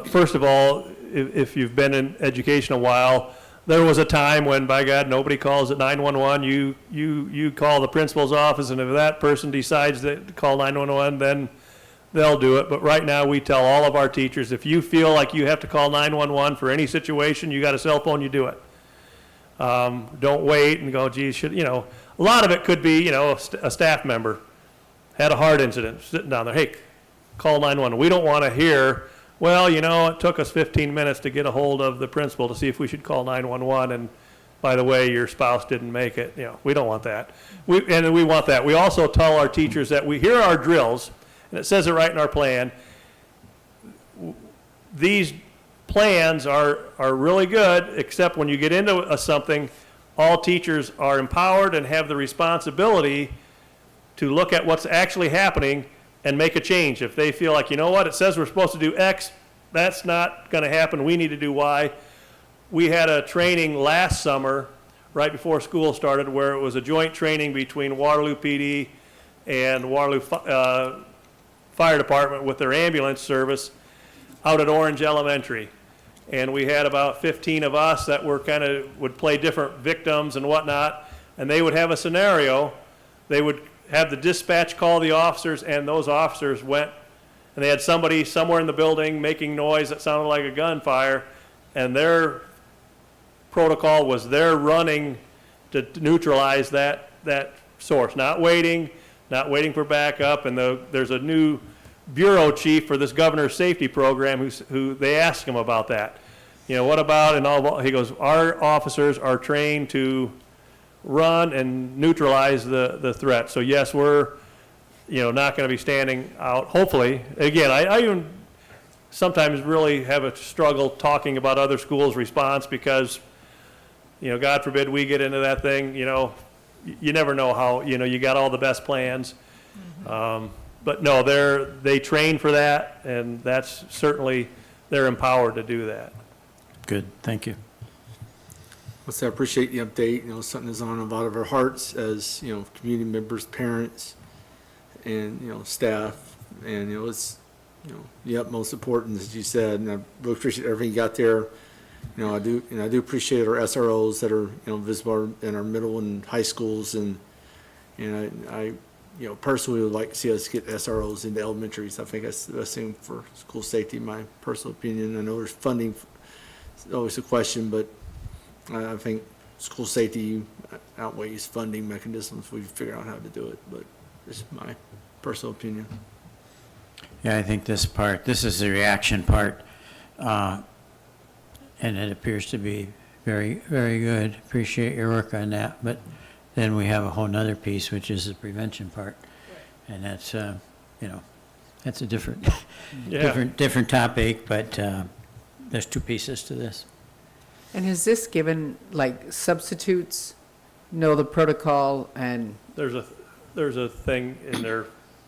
First of all, if you've been in education a while, there was a time when, by God, nobody calls at 911. You call the principal's office, and if that person decides to call 911, then they'll do it. But right now, we tell all of our teachers, if you feel like you have to call 911 for any situation, you got a cell phone, you do it. Don't wait and go, geez, a lot of it could be, a staff member had a heart incident, sitting down there, hey, call 911. We don't want to hear, well, it took us 15 minutes to get a hold of the principal to see if we should call 911, and by the way, your spouse didn't make it. We don't want that. We want that. We also tell our teachers that here are our drills, and it says it right in our plan. These plans are really good, except when you get into something, all teachers are empowered and have the responsibility to look at what's actually happening and make a change. If they feel like, it says we're supposed to do X, that's not going to happen, we need to do Y. We had a training last summer, right before school started, where it was a joint training between Waterloo PD and Waterloo Fire Department with their ambulance service out at Orange Elementary. And we had about 15 of us that would play different victims and whatnot, and they would have a scenario. They would have the dispatch call the officers, and those officers went, and they had somebody somewhere in the building making noise that sounded like a gunfire, and their protocol was they're running to neutralize that source, not waiting for backup. And there's a new bureau chief for this governor's safety program who they asked him about that. What about, and all, he goes, our officers are trained to run and neutralize the threat. So yes, we're, not going to be standing out, hopefully. Again, I even sometimes really have a struggle talking about other schools' response because, God forbid we get into that thing, you never know how, you got all the best plans. But no, they train for that, and that's certainly, they're empowered to do that. Good, thank you. I appreciate the update. Something is on a lot of our hearts as, community members, parents, and, staff. And, it's, the utmost importance, as you said, and I really appreciate everything you got there. I do appreciate our SROs that are, visible in our middle and high schools. And I personally would like to see us get SROs into elementaries. I think that's the best thing for school safety, in my personal opinion. I know there's funding, it's always a question, but I think school safety outweighs funding mechanisms. We've figured out how to do it, but it's my personal opinion. Yeah, I think this is the reaction part, and it appears to be very, very good. Appreciate your work on that. But then we have a whole nother piece, which is the prevention part, and that's that's a different different topic. But there's two pieces to this. And has this given, like, substitutes know the protocol and? There's a thing in their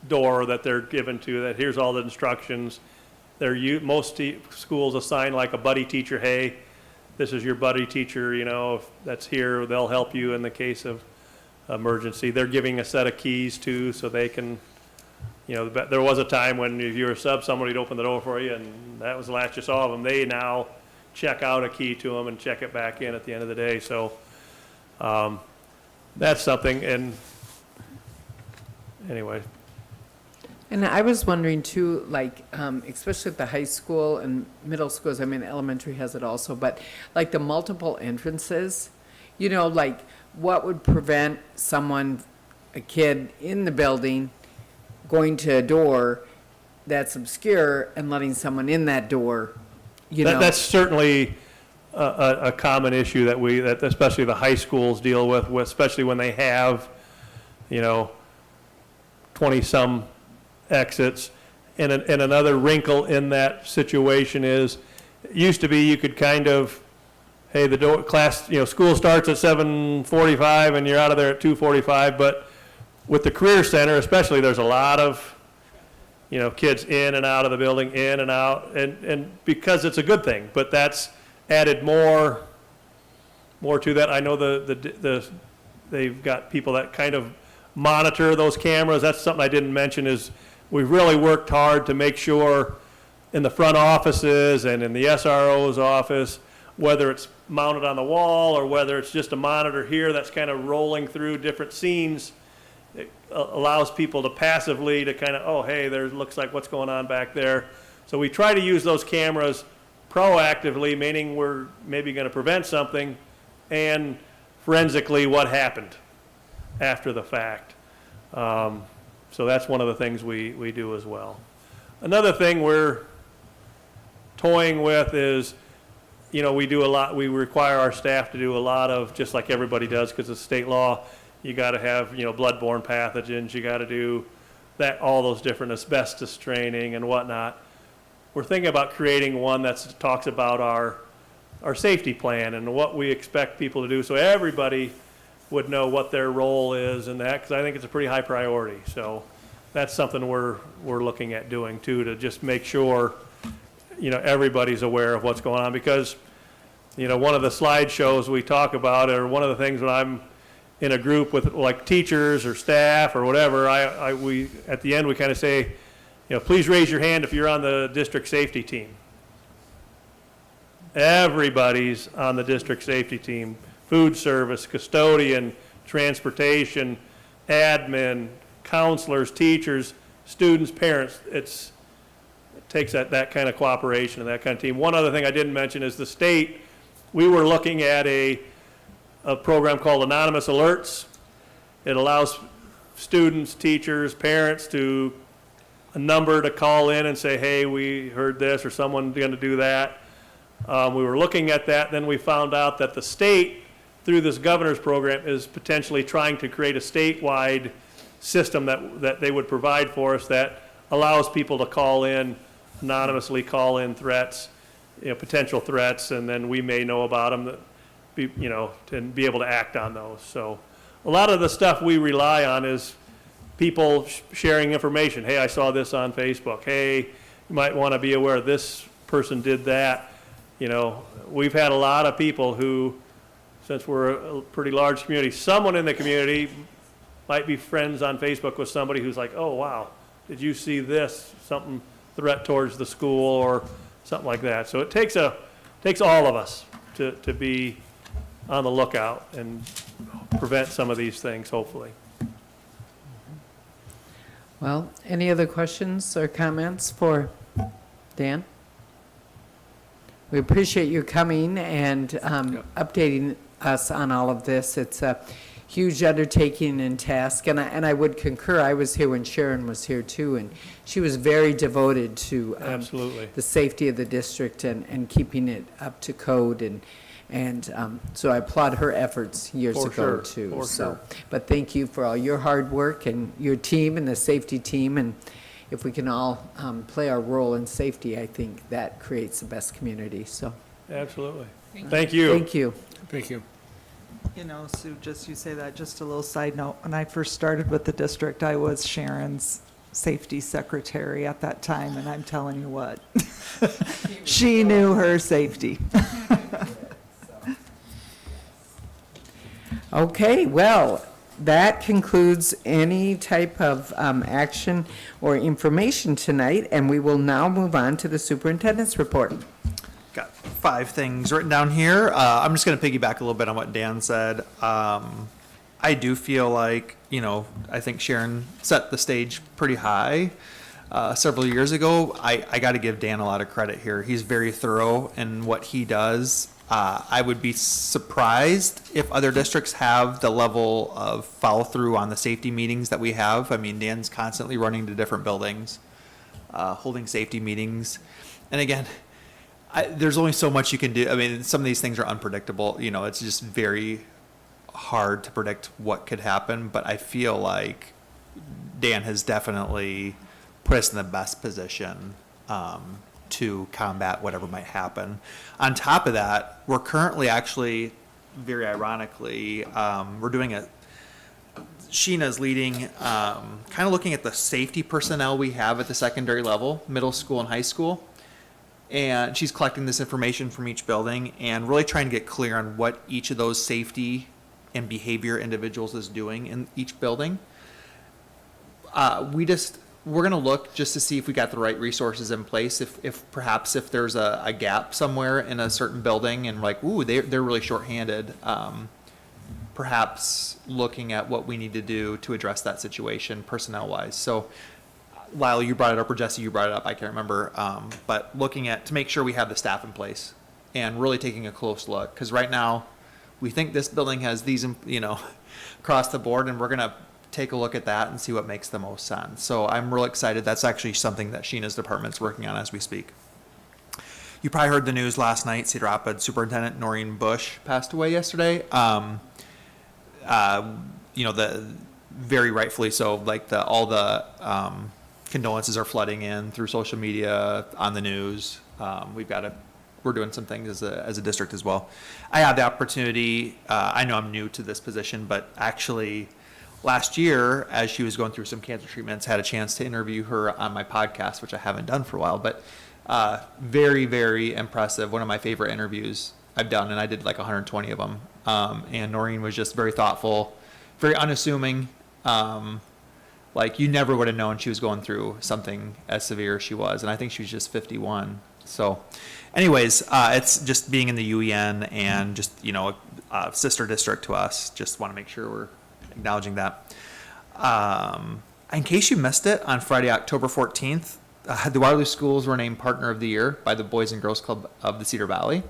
door that they're given to, that here's all the instructions. Most schools assign like a buddy teacher, hey, this is your buddy teacher, you know, if that's here, they'll help you in the case of emergency. They're giving a set of keys too, so they can, you know, there was a time when if you were a sub, somebody'd open the door for you, and that was the last you saw of them. They now check out a key to them and check it back in at the end of the day. So that's something. And anyway. And I was wondering too, like, especially at the high school and middle schools, I mean, elementary has it also, but like the multiple entrances, you know, like what would prevent someone, a kid in the building, going to a door that's obscure and letting someone in that door, you know? That's certainly a common issue that especially the high schools deal with, especially when they have, you know, 20-some exits. And another wrinkle in that situation is, it used to be you could kind of, hey, the door class, you know, school starts at 7:45 and you're out of there at 2:45. But with the Career Center, especially, there's a lot of, you know, kids in and out of the building, in and out, and because it's a good thing. But that's added more to that. I know they've got people that kind of monitor those cameras. That's something I didn't mention, is we've really worked hard to make sure in the front offices and in the SRO's office, whether it's mounted on the wall or whether it's just a monitor here that's kind of rolling through different scenes, it allows people to passively to kind of, oh, hey, there looks like what's going on back there. So we try to use those cameras proactively, meaning we're maybe going to prevent something, and forensically what happened after the fact. So that's one of the things we do as well. Another thing we're toying with is, you know, we require our staff to do a lot of, just like everybody does because it's state law, you got to have, you know, bloodborne pathogens, you got to do that, all those different asbestos training and whatnot. We're thinking about creating one that talks about our safety plan and what we expect people to do, so everybody would know what their role is in that, because I think it's a pretty high priority. So that's something we're looking at doing too, to just make sure, you know, everybody's aware of what's going on. Because, you know, one of the slideshows we talk about, or one of the things when I'm in a group with like teachers or staff or whatever, we at the end we kind of say, you know, please raise your hand if you're on the district safety team. Everybody's on the district safety team. Food service, custodian, transportation, admin, counselors, teachers, students, parents. It takes that kind of cooperation and that kind of team. One other thing I didn't mention is the state, we were looking at a program called Anonymous Alerts. It allows students, teachers, parents a number to call in and say, hey, we heard this, or someone's going to do that. We were looking at that, then we found out that the state, through this governor's program, is potentially trying to create a statewide system that they would provide for us that allows people to call in, anonymously call in threats, you know, potential threats, and then we may know about them, you know, and be able to act on those. So a lot of the stuff we rely on is people sharing information. Hey, I saw this on Facebook. Hey, you might want to be aware this person did that. You know, we've had a lot of people who, since we're a pretty large community, someone in the community might be friends on Facebook with somebody who's like, oh, wow, did you see this? Something, threat towards the school or something like that. So it takes all of us to be on the lookout and prevent some of these things, hopefully. Well, any other questions or comments for Dan? We appreciate you coming and updating us on all of this. It's a huge undertaking and task, and I would concur. I was here when Sharon was here too, and she was very devoted to absolutely the safety of the district and keeping it up to code, and so I applaud her efforts years For ago sure. too. For so, sure. But thank you for all your hard work and your team and the safety team, and if we can all play our role in safety, I think that creates the best community. So Absolutely. Thank you. Thank you. Thank you. You know, Sue, just you say that, just a little side note, when I first started with the district, I was Sharon's safety secretary at that time, and I'm telling you what, she knew her safety. Okay, well, that concludes any type of action or information tonight, and we will now move on to the superintendent's report. Got 5 things written down here. I'm just going to piggyback a little bit on what Dan said. I do feel like, I think Sharon set the stage pretty high several years ago. I got to give Dan a lot of credit here. He's very thorough in what he does. I would be surprised if other districts have the level of follow through on the safety meetings that we have. I mean, Dan's constantly running to different buildings, holding safety meetings. And again, there's only so much you can do. I mean, some of these things are unpredictable. It's just very hard to predict what could happen. But I feel like Dan has definitely put us in the best position to combat whatever might happen. On top of that, we're currently actually, very ironically, we're doing Sheena's leading, kind of looking at the safety personnel we have at the secondary level, middle school and high school. And she's collecting this information from each building and really trying to get clear on what each of those safety and behavior individuals is doing in each building. We're going to look just to see if we got the right resources in place. If perhaps there's a gap somewhere in a certain building and like, ooh, they're really shorthanded. Perhaps looking at what we need to do to address that situation personnel wise. So Lyle, you brought it up, or Jesse, you brought it up, I can't remember. But looking to make sure we have the staff in place and really taking a close look. Because right now we think this building has these, across the board, and we're going to take a look at that and see what makes the most sense. So I'm real excited. That's actually something that Sheena's department's working on as we speak. You probably heard the news last night. Cedar Rapids Superintendent Noreen Bush passed away yesterday. Very rightfully so. Like all the condolences are flooding in through social media, on the news. We're doing some things as a district as well. I had the opportunity. I know I'm new to this position, but actually, last year, as she was going through some cancer treatments, had a chance to interview her on my podcast, which I haven't done for a while, but very, very impressive. One of my favorite interviews I've done, and I did like 120 of them. And Noreen was just very thoughtful, very unassuming. Like you never would have known she was going through something as severe as she was. And I think she was just 51. So anyways, it's just being in the UEN and just, a sister district to us. Just want to make sure we're acknowledging that. In case you missed it, on Friday, October 14th, the Waterloo schools were named Partner of the Year by the Boys and Girls Club of the Cedar Valley.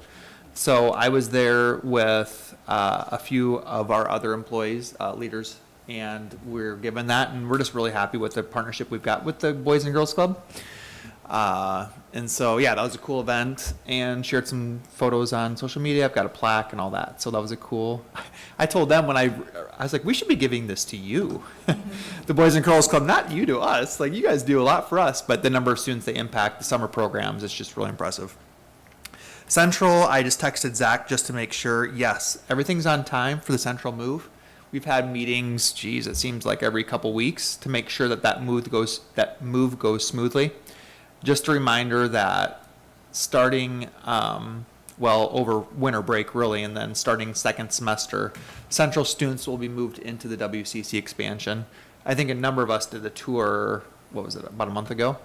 So I was there with a few of our other employees, leaders, and we're given that, and we're just really happy with the partnership we've got with the Boys and Girls Club. And so, yeah, that was a cool event, and shared some photos on social media. I've got a plaque and all that, so that was I told them when I was like, we should be giving this to you, the Boys and Girls Club, not you to us. Like, you guys do a lot for us, but the number of students they impact, the summer programs, it's just really impressive. Central, I just texted Zach just to make sure, yes, everything's on time for the Central move. We've had meetings, it seems like every couple weeks to make sure that move goes smoothly. Just a reminder that starting, over winter break really, and then starting second semester, Central students will be moved into the WCC expansion. I think a number of us did a tour, about a month ago,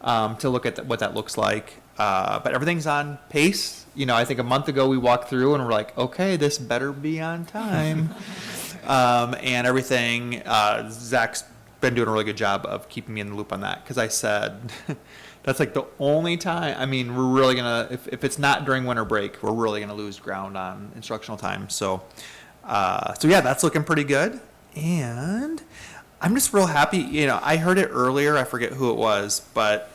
to look at what that looks like. But everything's on pace. I think a month ago we walked through and we're like, okay, this better be on time. And everything, Zach's been doing a really good job of keeping me in the loop on that. Because I said, that's like the only time, we're really going to, if it's not during winter break, we're really going to lose ground on instructional time. So yeah, that's looking pretty good. And I'm just real happy. I heard it earlier. I forget who it was, but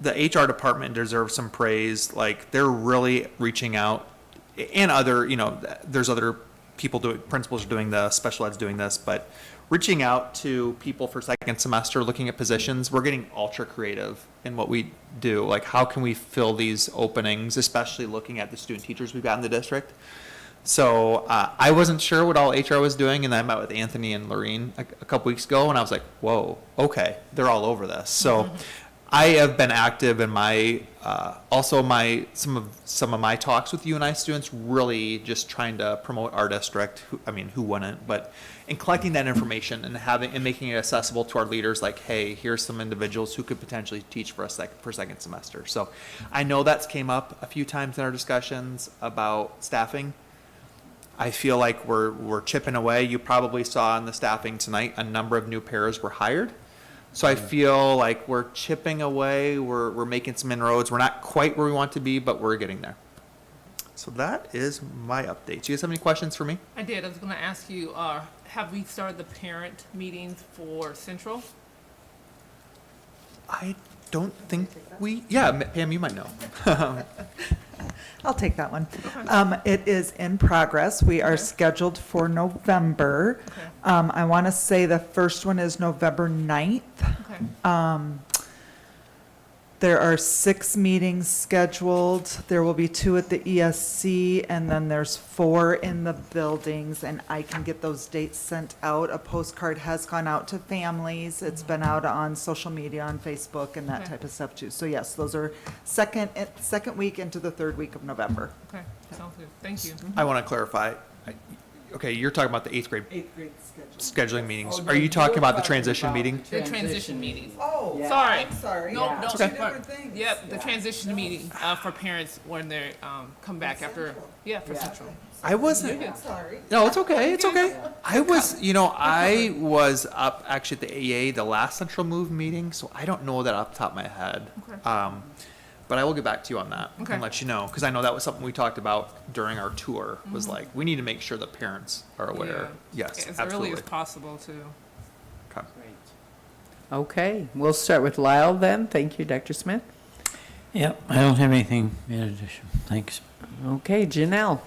the HR department deserves some praise. Like, they're really reaching out, and other, there's other people principals are doing this, special ed's doing this, but reaching out to people for second semester, looking at positions. We're getting ultra creative in what we do. Like, how can we fill these openings, especially looking at the student teachers we've got in the district. So I wasn't sure what all HR was doing, and I met with Anthony and Lorene a couple weeks ago, and I was like, whoa, okay, they're all over this. So I have been active in my, also some of my talks with UNI students, really just trying to promote our district. Who wouldn't? But in collecting that information and making it accessible to our leaders, like, hey, here's some individuals who could potentially teach for second semester. So I know that's came up a few times in our discussions about staffing. I feel like we're chipping away. You probably saw in the staffing tonight, a number of new pairs were hired. So I feel like we're chipping away, we're making some inroads. We're not quite where we want to be, but we're getting there. So that is my update. Do you guys have any questions for me? I did. I was going to ask you, have we started the parent meetings for Central? I don't think yeah, Pam, you might know. I'll take that one. It is in progress. We are scheduled for November. I want to say the first one is November 9th. There are 6 meetings scheduled. There will be 2 at the ESC, and then there's 4 in the buildings, and I can get those dates sent out. A postcard has gone out to families. It's been out on social media, on Facebook, and that type of stuff too. So yes, those are second week into the 3rd week of November. Okay, sounds good. Thank you. I want to clarify. Okay, you're talking about the 8th grade scheduling meetings. Are you talking about the transition meeting? The transition meetings. Oh, yeah. Sorry. I'm sorry. No, Yeah. no. Two different things. Yep, the transition meeting for parents when they come back after, for Central. I wasn't. You're good. Sorry. No, it's okay. It's okay. I was up actually at the AA, the last Central Move meeting, so I don't know that off the top of my head. Okay. But I will get back to you on that Okay. and let you know, because I know that was something we talked about during our tour, was like, we need to make sure that parents are aware. Yes, As absolutely. early as possible, too. Okay. Okay, we'll start with Lyle then. Thank you, Dr. Smith. Yep, I don't have anything in addition. Thanks. Okay, Janelle.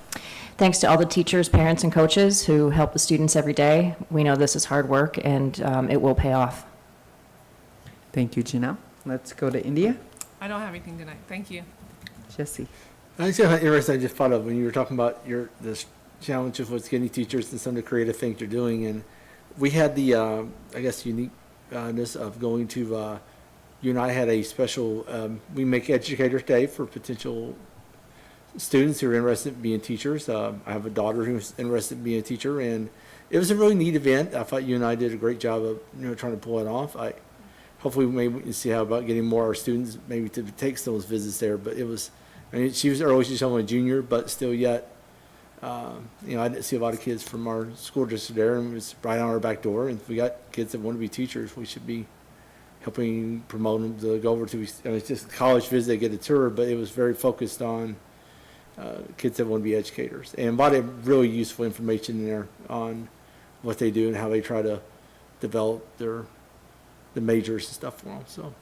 Thanks to all the teachers, parents, and coaches who help the students every day. We know this is hard work, and it will pay off. Thank you, Janelle. Let's go to India. I don't have anything tonight. Thank you. Jesse. I think how interesting I just thought of when you were talking about this challenge of what's getting teachers and some of the creative things you're doing, and we had the uniqueness of going to you and I had a special we make Educators Day for potential students who are interested in being teachers. I have a daughter who's interested in being a teacher, and it was a really neat event. I thought you and I did a great job of trying to pull it off. Hopefully maybe we can see how about getting more of our students maybe to take some of those visits there. But it was, she was early, she's only a junior, but still yet, I didn't see a lot of kids from our school district there, and it was right on our back door. And if we got kids that want to be teachers, we should be helping promote them to go over to, it's just a college visit, they get a tour, but it was very focused on kids that want to be educators. And a lot of really useful information in there on what they do and how they try to develop the majors and stuff for them. So.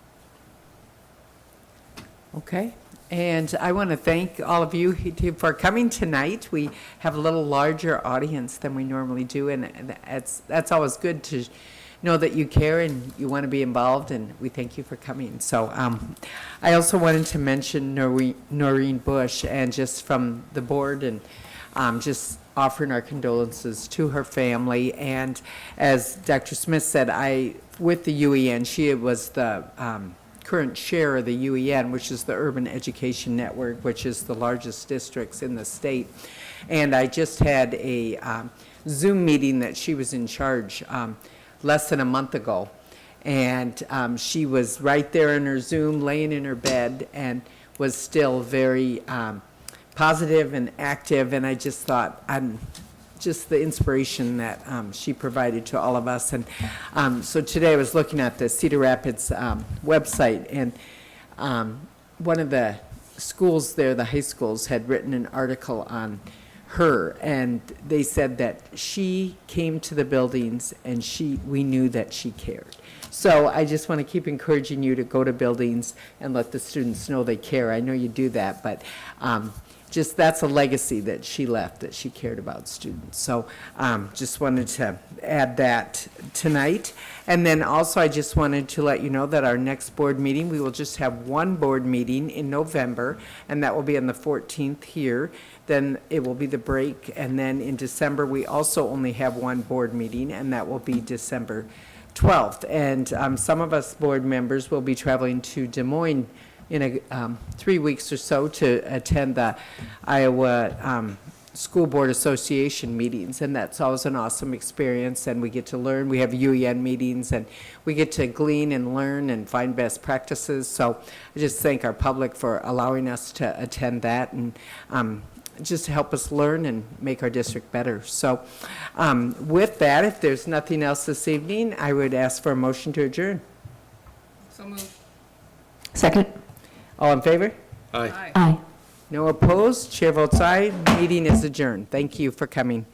Okay, and I want to thank all of you for coming tonight. We have a little larger audience than we normally do, and that's always good to know that you care and you want to be involved, and we thank you for coming. So I also wanted to mention Noreen Bush, and just from the board, and just offering our condolences to her family. And as Dr. Smith said, with the UEN, she was the current chair of the UEN, which is the Urban Education Network, which is the largest districts in the state. And I just had a Zoom meeting that she was in charge less than a month ago. And she was right there in her Zoom, laying in her bed, and was still very positive and active. And I just thought, just the inspiration that she provided to all of us. And so today I was looking at the Cedar Rapids website, and one of the schools there, the high schools, had written an article on her, and they said that she came to the buildings and we knew that she cared. So I just want to keep encouraging you to go to buildings and let the students know they care. I know you do that, but just, that's a legacy that she left, that she cared about students. So just wanted to add that tonight. And then also, I just wanted to let you know that our next board meeting, we will just have one board meeting in November, and that will be on the 14th here. Then it will be the break, and then in December, we also only have one board meeting, and that will be December 12th. And some of us board members will be traveling to Des Moines in 3 weeks or so to attend the Iowa School Board Association meetings, and that's always an awesome experience, and we get to learn. We have UEN meetings, and we get to glean and learn and find best practices. So I just thank our public for allowing us to attend that, and just to help us learn and make our district better. So with that, if there's nothing else this evening, I would ask for a motion to adjourn. So moved. Second? All in favor? Aye. Aye. No opposed? Chair votes aye. Meeting is adjourned. Thank you for coming.